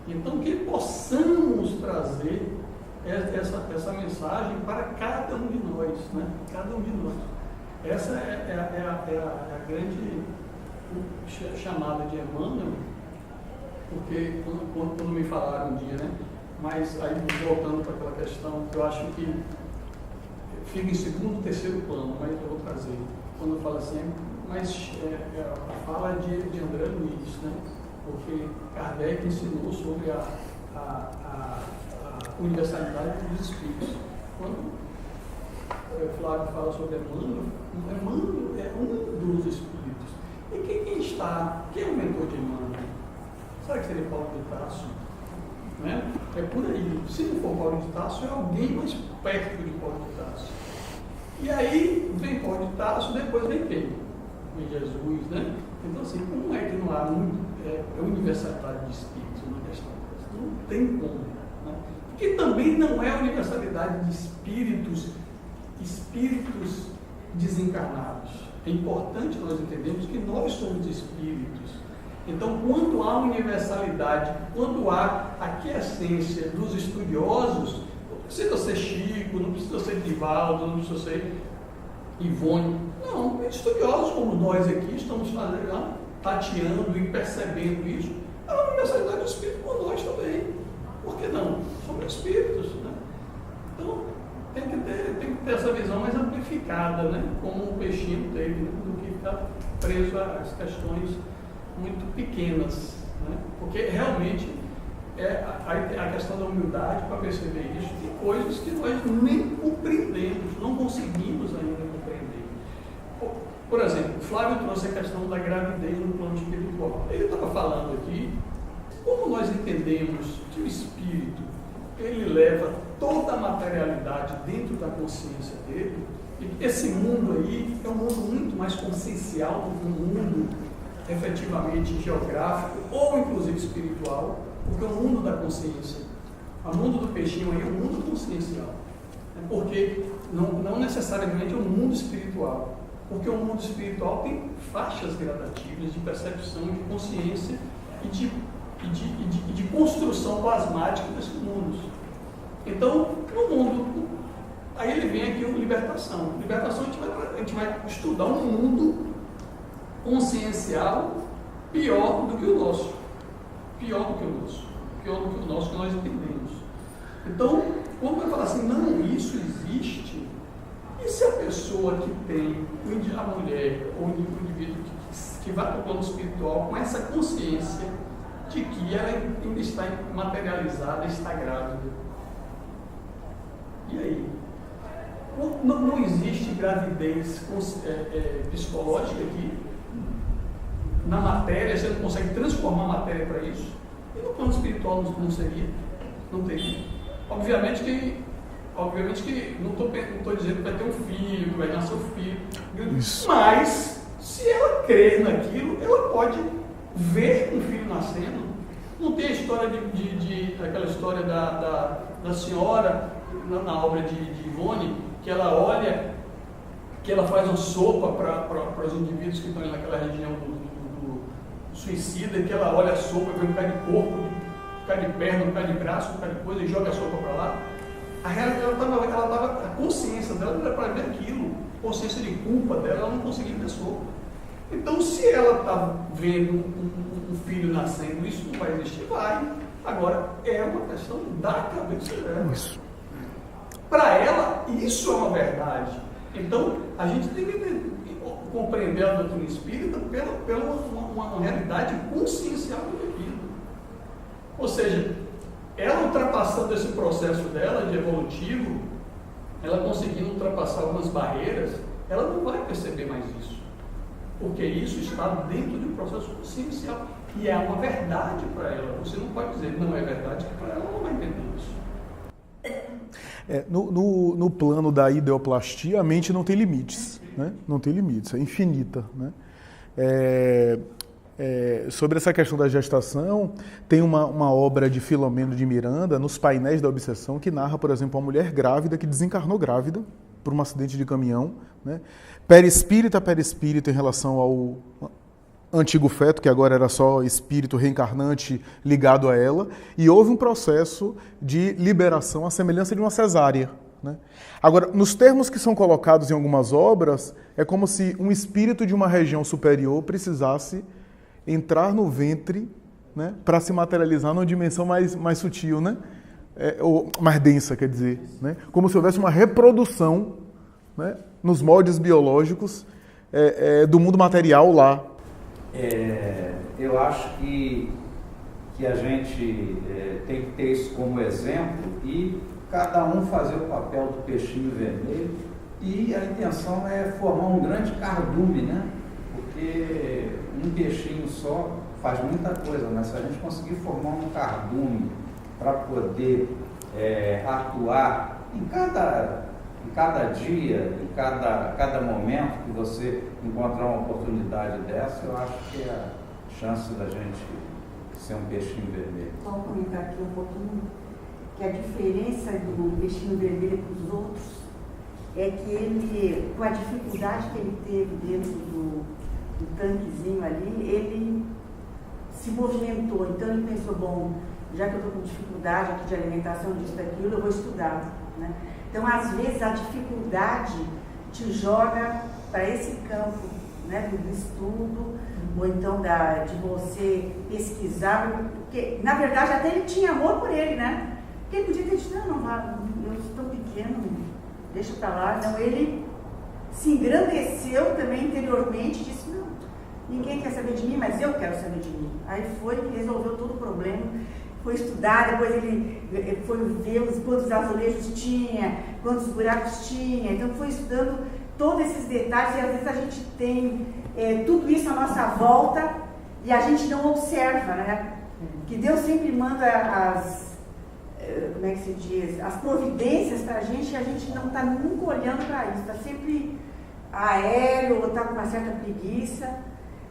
Então, que possamos trazer essa mensagem para cada um de nós, né? Cada um de nós. Essa é a grande chamada de Emmanuel, porque quando me falaram um dia, né? Mas aí voltando para aquela questão, eu acho que fica em segundo, terceiro plano, mas eu vou trazer. Quando eu falo assim, mas a fala de André Luiz, né? Porque Kardec ensinou sobre a universalidade dos espíritos. Quando o Flávio fala sobre Emmanuel é um dos espíritos. E quem é o mentor de Emmanuel? Será que seria Paulo de Tarso? Né? É por aí. Se não for Paulo de Tarso, é alguém mais perto de Paulo de Tarso. E aí vem Paulo de Tarso, depois vem quem? Vem Jesus, né? Então, assim, como é que não há universalidade de espíritos na questão? Não tem como. Né? Porque também não é universalidade de espíritos desencarnados. É importante nós entendermos que nós somos espíritos. Então, quando há universalidade, quando há a aquiescência dos estudiosos, não precisa ser Chico, não precisa ser Divaldo, não precisa ser Ivone. Não, estudiosos como nós aqui estamos fazendo, tateando e percebendo isso. A universalidade do espírito por nós também. Por que não? Somos espíritos, né? Então, tem que ter essa visão mais amplificada, né? Como o peixinho teve, né? Do que ficar preso às questões muito pequenas, né? Porque realmente a questão da humildade, para perceber isso, tem coisas que nós nem compreendemos, não conseguimos ainda compreender. Por exemplo, o Flávio trouxe a questão da gravidez no plano espiritual. Ele estava falando aqui como nós entendemos que o espírito ele leva toda a materialidade dentro da consciência dele, e esse mundo aí é um mundo muito mais consciencial do que um mundo efetivamente geográfico ou inclusive espiritual, porque o mundo da consciência, o mundo do peixinho aí é um mundo consciencial, porque não necessariamente é um mundo espiritual, porque o mundo espiritual tem faixas gradativas de percepção, de consciência e de construção plasmática desses mundos. Então, no mundo, aí ele vem aqui o libertação. Libertação a gente vai estudar um mundo consciencial pior do que o nosso. Pior do que o nosso que nós entendemos. Então, quando vai falar assim, não, isso existe, e se a pessoa que tem, a mulher ou o indivíduo que vai para o plano espiritual com essa consciência de que ela ainda está materializada, está grávida? E aí? Não existe gravidez psicológica aqui? Na matéria, você não consegue transformar a matéria para isso? E no plano espiritual não seria? Não teria. Obviamente que não estou dizendo que vai ter um filho, que vai nascer um filho. Isso. Mas, se ela crer naquilo, ela pode ver um filho nascendo. Não tem a história aquela história da senhora, na obra de Ivone, que ela olha, que ela faz uma sopa para os indivíduos que estão naquela região do suicida, que ela olha a sopa, vê um pé de corpo, um pé de perna, um pé de braço, um pé de coisa, e joga a sopa para lá. A realidade, a consciência dela não era para ver aquilo, a consciência de culpa dela, ela não conseguia ver sopa. Então, se ela está vendo um filho nascendo, isso não vai existir, vai. Agora, é uma questão da cabeça dela. Para ela, isso é uma verdade. Então, a gente tem que compreender a doutrina espírita pela uma realidade consciencial do vida. Ou seja, ela ultrapassando esse processo dela de evolutivo, ela conseguindo ultrapassar algumas barreiras, ela não vai perceber mais isso. Porque isso está dentro de um processo consciencial. E é uma verdade para ela. Você não pode dizer não é verdade, que para ela não vai entender isso. No plano da ideoplastia, a mente não tem limites, né? Não tem limites, é infinita, né? Sobre essa questão da gestação, tem uma obra de Filomeno de Miranda, Nos Painéis da Obsessão, que narra, por exemplo, uma mulher grávida que desencarnou grávida por um acidente de caminhão, né? Perispírito em relação ao antigo feto, que agora era só espírito reencarnante ligado a ela, e houve um processo de liberação à semelhança de uma cesárea, né? Agora, nos termos que são colocados em algumas obras, é como se um espírito de uma região superior precisasse entrar no ventre, né, para se materializar numa dimensão mais sutil, né? Ou mais densa, quer dizer, né? Como se houvesse uma reprodução, né, nos moldes biológicos do mundo material lá. Eu acho que a gente tem que ter isso como exemplo e cada um fazer o papel do peixinho vermelho, e a intenção é formar um grande cardume, né? Porque um peixinho só faz muita coisa, mas se a gente conseguir formar um cardume para poder atuar em cada dia, em cada momento que você encontrar uma oportunidade dessa, eu acho que é a chance da gente ser um peixinho vermelho. Só comentar aqui um pouquinho que a diferença do peixinho vermelho para os outros é que ele, com a dificuldade que ele teve dentro do tanquezinho ali, ele se movimentou. Então ele pensou, bom, já que eu estou com dificuldade aqui de alimentação, disso, daquilo, eu vou estudar, né? Então, às vezes, a dificuldade te joga para esse campo, né, do estudo, ou então de você pesquisar, porque, na verdade, até ele tinha amor por ele, né? Porque ele podia ter dito, não vá, eu estou pequeno, deixa para lá. Não, ele se engrandeceu também interiormente e disse, não, ninguém quer saber de mim, mas eu quero saber de mim. Aí foi que resolveu todo o problema, foi estudar, depois ele foi ver quantos azulejos tinha, quantos buracos tinha, então foi estudando todos esses detalhes, e às vezes a gente tem tudo isso à nossa volta e a gente não observa, né? Que Deus sempre manda como é que se diz, as providências para a gente, e a gente não está nunca olhando para isso, está sempre aéreo, ou está com uma certa preguiça.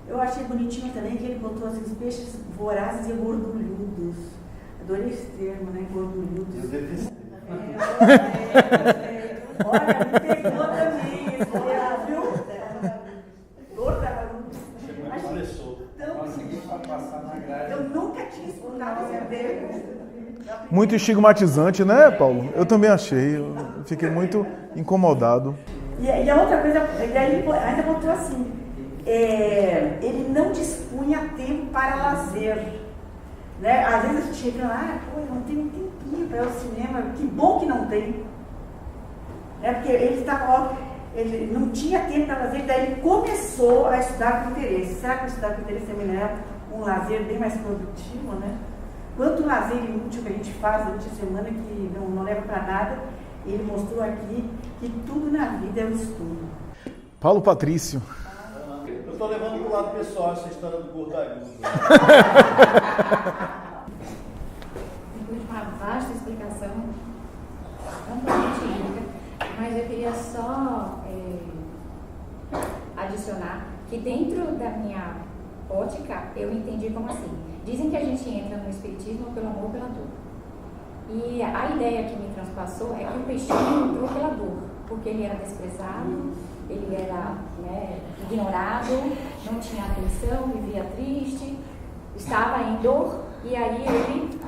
Eu achei bonitinho também que ele botou assim, os peixes vorazes e gordulhudos. Adorei esse termo, né? Gordulhudos. Olha, me pegou também esse termo, viu? Eu nunca tinha escutado esse termo. Muito estigmatizante, né, Paulo? Eu também achei. Eu fiquei muito incomodado. E a outra coisa, ele ainda botou assim, ele não dispunha tempo para lazer. Né? Às vezes a gente chega lá, eu não tenho um tempinho para ir ao cinema, que bom que não tem. Porque ele não tinha tempo para lazer, daí ele começou a estudar com interesse. Será que estudar com interesse também não é um lazer bem mais produtivo, né? Quanto lazer inútil que a gente faz durante a semana que não leva para nada, ele mostrou aqui que tudo na vida é um estudo. Paulo Patrício. Eu estou levando para o lado pessoal essa história do gordalhudo. Depois de uma vasta explicação, amplamente rica, mas eu queria só adicionar que dentro da minha ótica eu entendi como assim. Dizem que a gente entra no espiritismo pelo amor, pela dor. E a ideia que me transpassou é que o peixinho entrou pela dor, porque ele era desprezado, ele era ignorado, não tinha atenção, vivia triste, estava em dor, e aí ele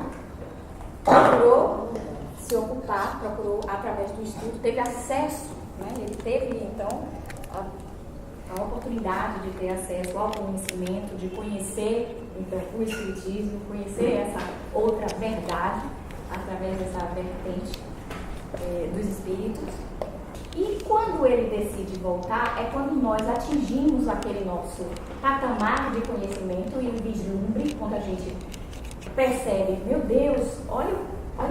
procurou se ocupar, procurou através do estudo, teve acesso, ele teve então a oportunidade de ter acesso ao conhecimento, de conhecer então o espiritismo, conhecer essa outra verdade através dessa vertente dos espíritos. E quando ele decide voltar, é quando nós atingimos aquele nosso patamar de conhecimento e o vislumbre, quando a gente percebe, meu Deus, olha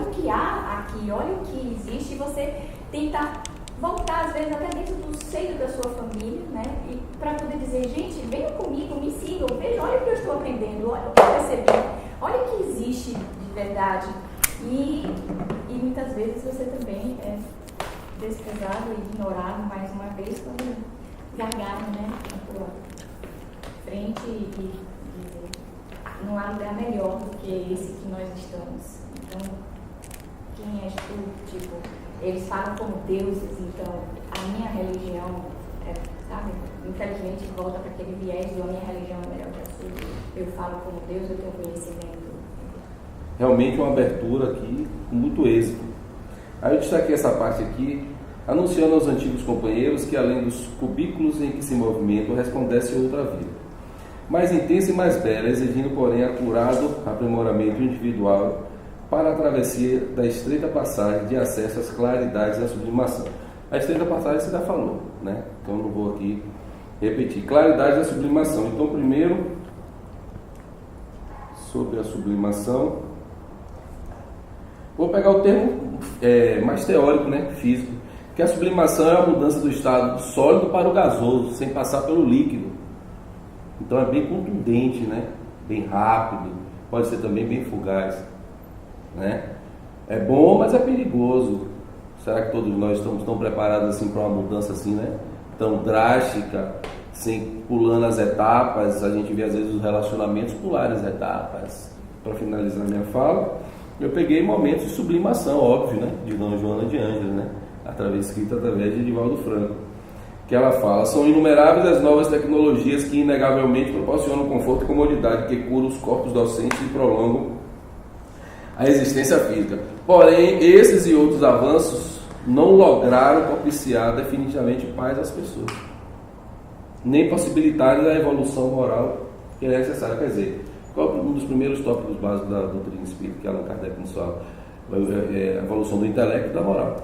o que há aqui, olha o que existe, e você tenta voltar, às vezes, até dentro do seio da sua família, né? E para poder dizer, gente, venham comigo, me sigam, vejam, olha o que eu estou aprendendo, olha o que eu percebi, olha o que existe de verdade. E muitas vezes você também é desprezado e ignorado mais uma vez quando gargalo, né? Por frente e não há lugar melhor do que esse que nós estamos. Então, quem és tu? Tipo, eles falam como deuses, então a minha religião, sabe? Infelizmente volta para aquele viés de a minha religião é melhor que a sua. Eu falo como Deus, eu tenho conhecimento. Realmente uma abertura aqui com muito êxito. Aí eu destaquei essa parte aqui, anunciando aos antigos companheiros que além dos cubículos em que se movimentam, resplandece outra vida, mais intensa e mais bela, exigindo porém acurado aprimoramento individual para a travessia da estreita passagem de acesso às claridades da sublimação. A estreita passagem você já falou, né? Então não vou aqui repetir. Claridade da sublimação. Então primeiro, sobre a sublimação, vou pegar o termo mais teórico, né? Físico, que a sublimação é a mudança do estado do sólido para o gasoso, sem passar pelo líquido. Então é bem contundente, né? Bem rápido, pode ser também bem fugaz, né? É bom, mas é perigoso. Será que todos nós estamos tão preparados assim para uma mudança assim, né? Tão drástica, sem pulando as etapas? A gente vê às vezes os relacionamentos pularem as etapas. Para finalizar minha fala, eu peguei momentos de sublimação, óbvio, né? De Dona Joana de Ângeles, né? Escrita através de Divaldo Franco, que ela fala: são inumeráveis as novas tecnologias que inegavelmente proporcionam conforto e comodidade, que curam os corpos docentes e prolongam a existência física. Porém, esses e outros avanços não lograram propiciar definitivamente paz às pessoas, nem possibilitarem a evolução moral que é necessária. Quer dizer, qual um dos primeiros tópicos básicos da doutrina espírita que Allan Kardec nos fala? É a evolução do intelecto e da moral.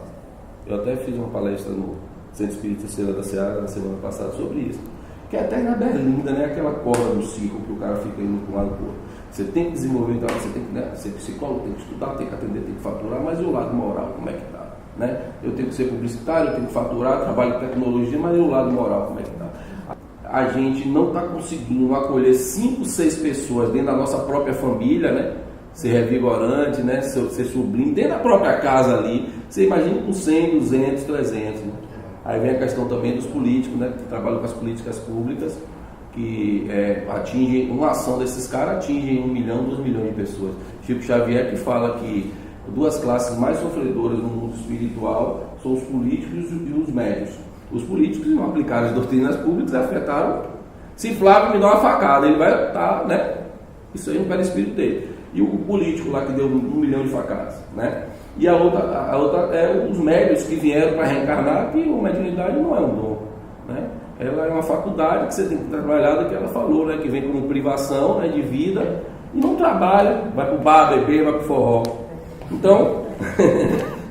Eu até fiz uma palestra no Centro Espírita Estrela da Seara na semana passada sobre isso, que é a eterna berlinda, né? Aquela corda do ciclo que o cara fica indo para um lado para o outro. Você tem que desenvolver, então, você tem que, né, ser psicólogo, tem que estudar, tem que atender, tem que faturar, mas e o lado moral, como é que está? Né? Eu tenho que ser publicitário, eu tenho que faturar, trabalho em tecnologia, mas e o lado moral, como é que está? A gente não está conseguindo acolher 5, 6 pessoas dentro da nossa própria família, né? Ser revigorante, né? Ser sublime, dentro da própria casa ali. Você imagina com 100, 200, 300, né? Aí vem a questão também dos políticos, né? Que trabalham com as políticas públicas, que atingem, uma ação desses caras atinge 1 milhão, 2 milhões de pessoas. Chico Xavier que fala que 2 classes mais sofredoras no mundo espiritual são os políticos e os médios. Os políticos não aplicaram as doutrinas públicas e afetaram. Se Flávio me dá uma facada, ele vai estar, né? Isso aí não pega o espírito dele. E o político lá que deu 1 milhão de facadas, né? E a outra é os médios que vieram para reencarnar, que a mediunidade não é um dom, né? Ela é uma faculdade que você tem que trabalhar, do que ela falou, né? Que vem como privação, né, de vida, e não trabalha, vai pro bar, beber, vai pro forró. Então,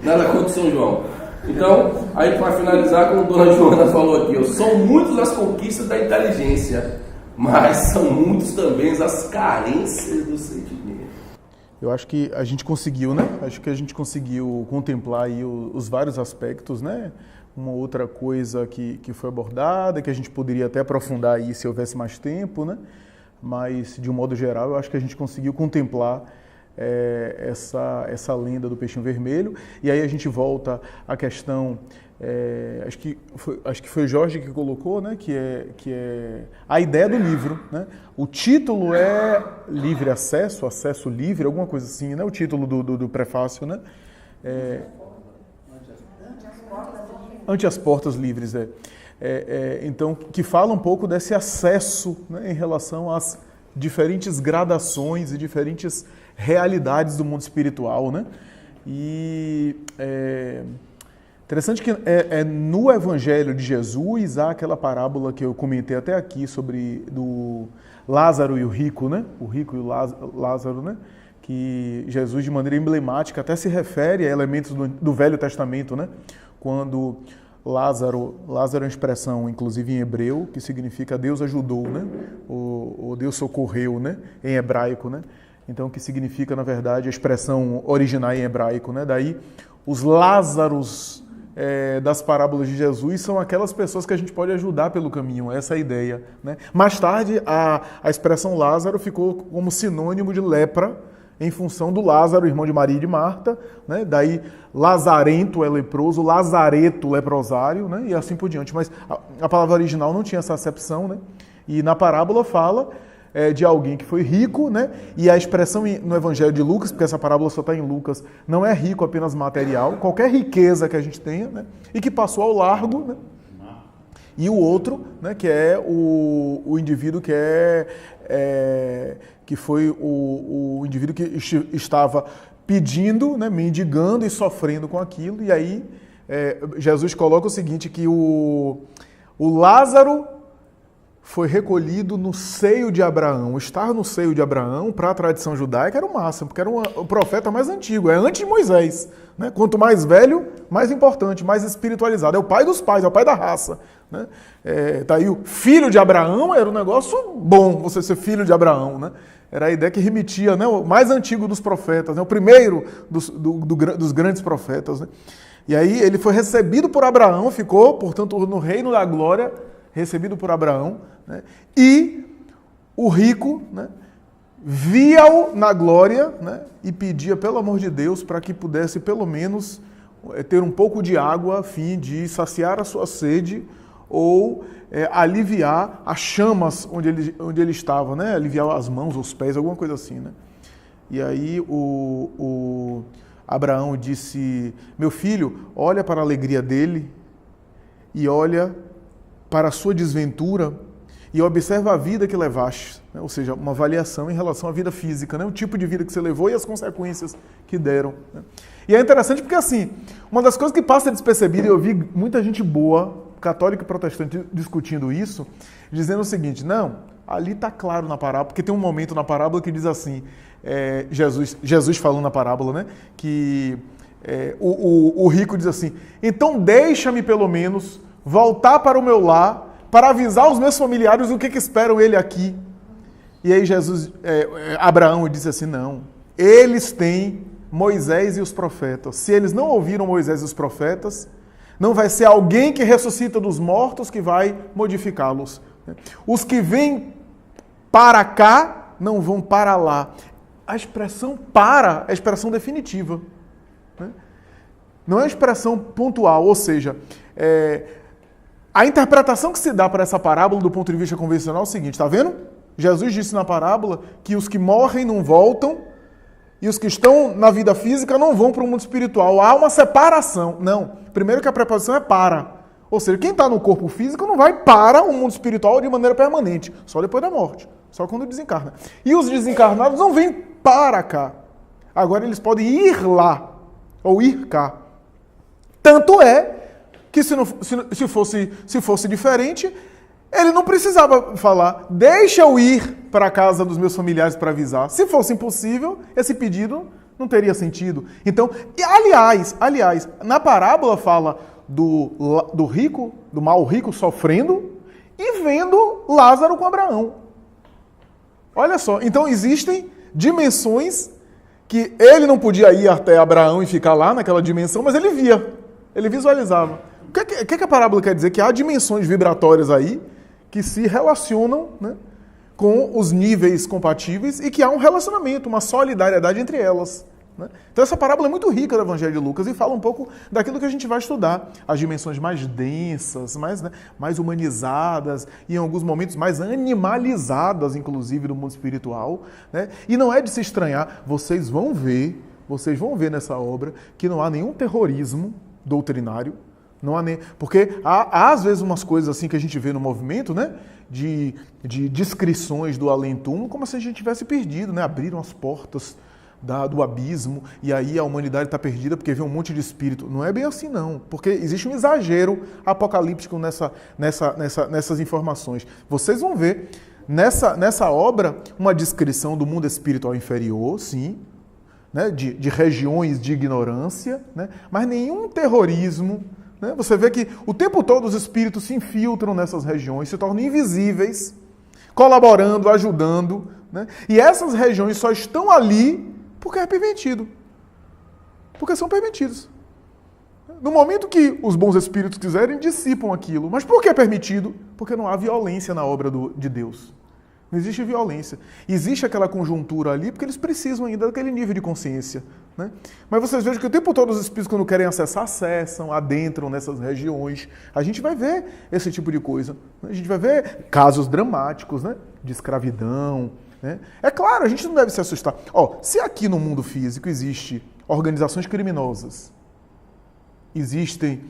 nada contra São João. Então, aí para finalizar, como a Dona Joana falou aqui, são muitas as conquistas da inteligência, mas são muitos também as carências do sentimento. Eu acho que a gente conseguiu, né? Acho que a gente conseguiu contemplar aí os vários aspectos, né? Uma outra coisa que foi abordada, que a gente poderia até aprofundar aí se houvesse mais tempo, né? Mas, de um modo geral, eu acho que a gente conseguiu contemplar essa lenda do peixinho vermelho. E aí a gente volta à questão, acho que foi Jorge que colocou, né? Que é a ideia do livro, né? O título é Livre Acesso, Acesso Livre, alguma coisa assim, né? O título do prefácio, né? Ante as Portas Livres, então, que fala um pouco desse acesso, né, em relação às diferentes gradações e diferentes realidades do mundo espiritual, né? E interessante que no Evangelho de Jesus há aquela parábola que eu comentei até aqui sobre do Lázaro e o rico, né? O rico e o Lázaro, né? Que Jesus, de maneira emblemática, até se refere a elementos do Velho Testamento, né? Quando Lázaro é uma expressão, inclusive em hebreu, que significa Deus ajudou, né? Ou Deus socorreu, né? Em hebraico, né? Então, que significa, na verdade, a expressão original em hebraico, né? Daí, os Lázaros das parábolas de Jesus são aquelas pessoas que a gente pode ajudar pelo caminho, essa é a ideia, né? Mais tarde, a expressão Lázaro ficou como sinônimo de lepra, em função do Lázaro, irmão de Maria e de Marta, né? Daí lazarento é leproso, lazareto leprosário, né? E assim por diante. Mas a palavra original não tinha essa acepção, né? E na parábola fala de alguém que foi rico, né? E a expressão no Evangelho de Lucas, porque essa parábola só está em Lucas, não é rico apenas material, qualquer riqueza que a gente tenha, né? E que passou ao largo, né? E o outro, né, que é o indivíduo que foi o indivíduo que estava pedindo, né, mendigando e sofrendo com aquilo. E aí Jesus coloca o seguinte, que o Lázaro foi recolhido no seio de Abraão. Estar no seio de Abraão, para a tradição judaica, era o máximo, porque era o profeta mais antigo, é antes de Moisés. Né? Quanto mais velho, mais importante, mais espiritualizado. É o pai dos pais, é o pai da raça. Né? Tá aí o filho de Abraão, era um negócio bom você ser filho de Abraão. Né? Era a ideia que remetia, né, o mais antigo dos profetas, né, o primeiro dos grandes profetas. Né? E aí ele foi recebido por Abraão, ficou, portanto, no reino da glória, recebido por Abraão, né? E o rico, né, via-o na glória, né, e pedia, pelo amor de Deus, para que pudesse pelo menos ter um pouco de água a fim de saciar a sua sede ou aliviar as chamas onde ele estava, né? Aliviar as mãos, os pés, alguma coisa assim. Né? E aí o Abraão disse, meu filho, olha para a alegria dele e olha para a sua desventura e observa a vida que levaste, né? Ou seja, uma avaliação em relação à vida física, né? O tipo de vida que você levou e as consequências que deram. Né? E é interessante porque, assim, uma das coisas que passa despercebida, e eu vi muita gente boa, católico e protestante, discutindo isso, dizendo o seguinte, não, ali está claro na parábola, porque tem um momento na parábola que diz assim, Jesus falando na parábola, né, que o rico diz assim, então deixa-me pelo menos voltar para o meu lar, para avisar os meus familiares o que esperam ele aqui. E aí Abraão disse assim, não, eles têm Moisés e os profetas. Se eles não ouviram Moisés e os profetas, não vai ser alguém que ressuscita dos mortos que vai modificá-los. Os que vêm para cá não vão para lá. A expressão para é a expressão definitiva. Não é a expressão pontual, ou seja, a interpretação que se dá para essa parábola do ponto de vista convencional é o seguinte, está vendo? Jesus disse na parábola que os que morrem não voltam e os que estão na vida física não vão para o mundo espiritual. Há uma separação. Não. Primeiro que a preposição é para. Ou seja, quem está no corpo físico não vai para o mundo espiritual de maneira permanente. Só depois da morte. Só quando desencarna. E os desencarnados não vêm para cá. Agora eles podem ir lá. Ou ir cá. Tanto é que se fosse diferente, ele não precisava falar, deixa eu ir para a casa dos meus familiares para avisar. Se fosse impossível, esse pedido não teria sentido. Então, aliás, na parábola fala do rico, do mau rico sofrendo e vendo Lázaro com Abraão. Olha só, então existem dimensões que ele não podia ir até Abraão e ficar lá naquela dimensão, mas ele via, ele visualizava. O que a parábola quer dizer? Que há dimensões vibratórias aí que se relacionam, né, com os níveis compatíveis e que há um relacionamento, uma solidariedade entre elas. Né? Então essa parábola é muito rica do Evangelho de Lucas e fala um pouco daquilo que a gente vai estudar. As dimensões mais densas, mais humanizadas e em alguns momentos mais animalizadas, inclusive, do mundo espiritual. Né? E não é de se estranhar, vocês vão ver nessa obra que não há nenhum terrorismo doutrinário. Não há nem... Porque há às vezes umas coisas assim que a gente vê no movimento, né? De descrições do além-túmulo, como se a gente tivesse perdido, né? Abriram as portas do abismo e aí a humanidade está perdida porque vê um monte de espírito. Não é bem assim, não. Porque existe um exagero apocalíptico nessas informações. Vocês vão ver nessa obra uma descrição do mundo espiritual inferior, sim, né? De regiões de ignorância, né? Mas nenhum terrorismo. Você vê que o tempo todo os espíritos se infiltram nessas regiões, se tornam invisíveis, colaborando, ajudando. Né? E essas regiões só estão ali porque é permitido. Porque são permitidos. No momento que os bons espíritos quiserem, dissipam aquilo. Mas por que é permitido? Porque não há violência na obra de Deus. Não existe violência. Existe aquela conjuntura ali porque eles precisam ainda daquele nível de consciência. Né? Mas vocês vejam que o tempo todo os espíritos, quando querem acessar, acessam, adentram nessas regiões. A gente vai ver esse tipo de coisa. A gente vai ver casos dramáticos, né? de escravidão, né? É claro, a gente não deve se assustar. Se aqui no mundo físico existe organizações criminosas, existem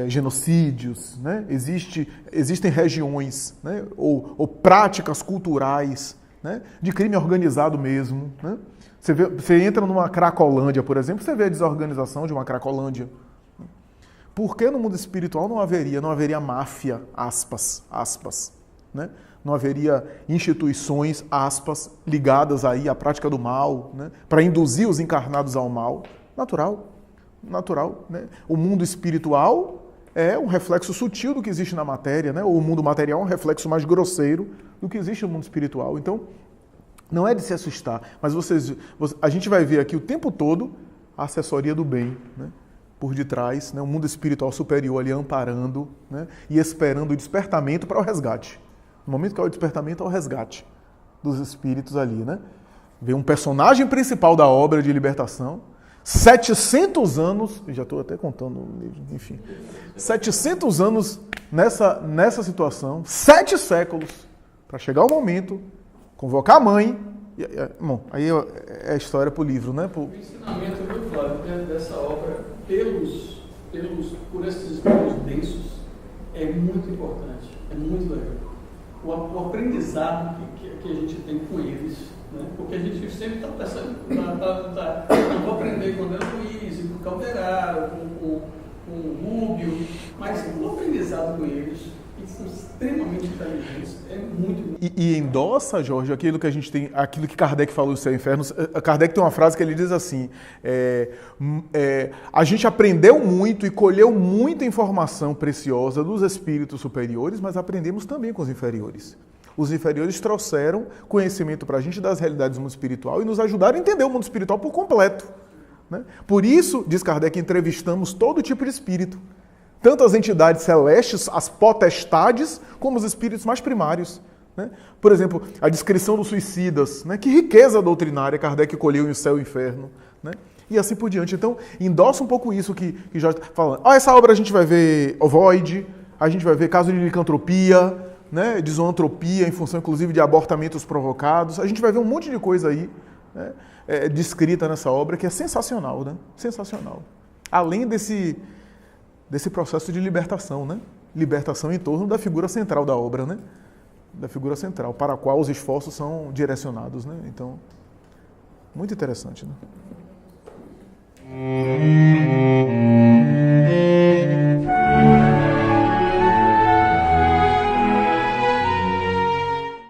genocídios, né? Existem regiões, né? ou práticas culturais, né? De crime organizado mesmo, né? Você entra numa Cracolândia, por exemplo, você vê a desorganização de uma Cracolândia. Por que no mundo espiritual não haveria máfia, aspas, né? Não haveria instituições, aspas, ligadas aí à prática do mal, né? Para induzir os encarnados ao mal? Natural, né? O mundo espiritual é um reflexo sutil do que existe na matéria, né? O mundo material é um reflexo mais grosseiro do que existe no mundo espiritual. Então, não é de se assustar, mas a gente vai ver aqui o tempo todo a assessoria do bem, né? Por detrás, né? O mundo espiritual superior ali amparando, né? E esperando o despertamento para o resgate. No momento que é o despertamento, é o resgate dos espíritos ali, né? Vem um personagem principal da obra de libertação, 700 anos, já estou até contando, enfim, 700 anos nessa situação, 7 séculos, para chegar o momento, convocar a mãe, bom, aí é a história para o livro, né? O ensinamento, viu, Flávio, dessa obra, por esses espíritos densos, é muito importante, é muito legal. O aprendizado que a gente tem com eles, né? Porque a gente sempre está pensando, eu vou aprender com o André Luiz, com o Calderaro, com o Rúbio, mas o aprendizado com eles, eles são extremamente inteligentes, é muito... E endossa, Jorge, aquilo que Kardec falou do céu e inferno. Kardec tem uma frase que ele diz assim, a gente aprendeu muito e colheu muita informação preciosa dos espíritos superiores, mas aprendemos também com os inferiores. Os inferiores trouxeram conhecimento para a gente das realidades do mundo espiritual e nos ajudaram a entender o mundo espiritual por completo, né? Por isso, diz Kardec, entrevistamos todo tipo de espírito. Tanto as entidades celestes, as potestades, como os espíritos mais primários, né? Por exemplo, a descrição dos suicidas, né? Que riqueza doutrinária Kardec colheu em O Céu e o Inferno, né? E assim por diante. Então, endossa um pouco isso que Jorge está falando. Essa obra a gente vai ver ovoide, a gente vai ver caso de licantropia, né? De zoantropia, em função inclusive de abortamentos provocados. A gente vai ver um monte de coisa aí, né? Descrita nessa obra, que é sensacional, né? Sensacional. Além desse processo de libertação, né? Libertação em torno da figura central da obra, né? Da figura central, para a qual os esforços são direcionados, né? Então, muito interessante, né?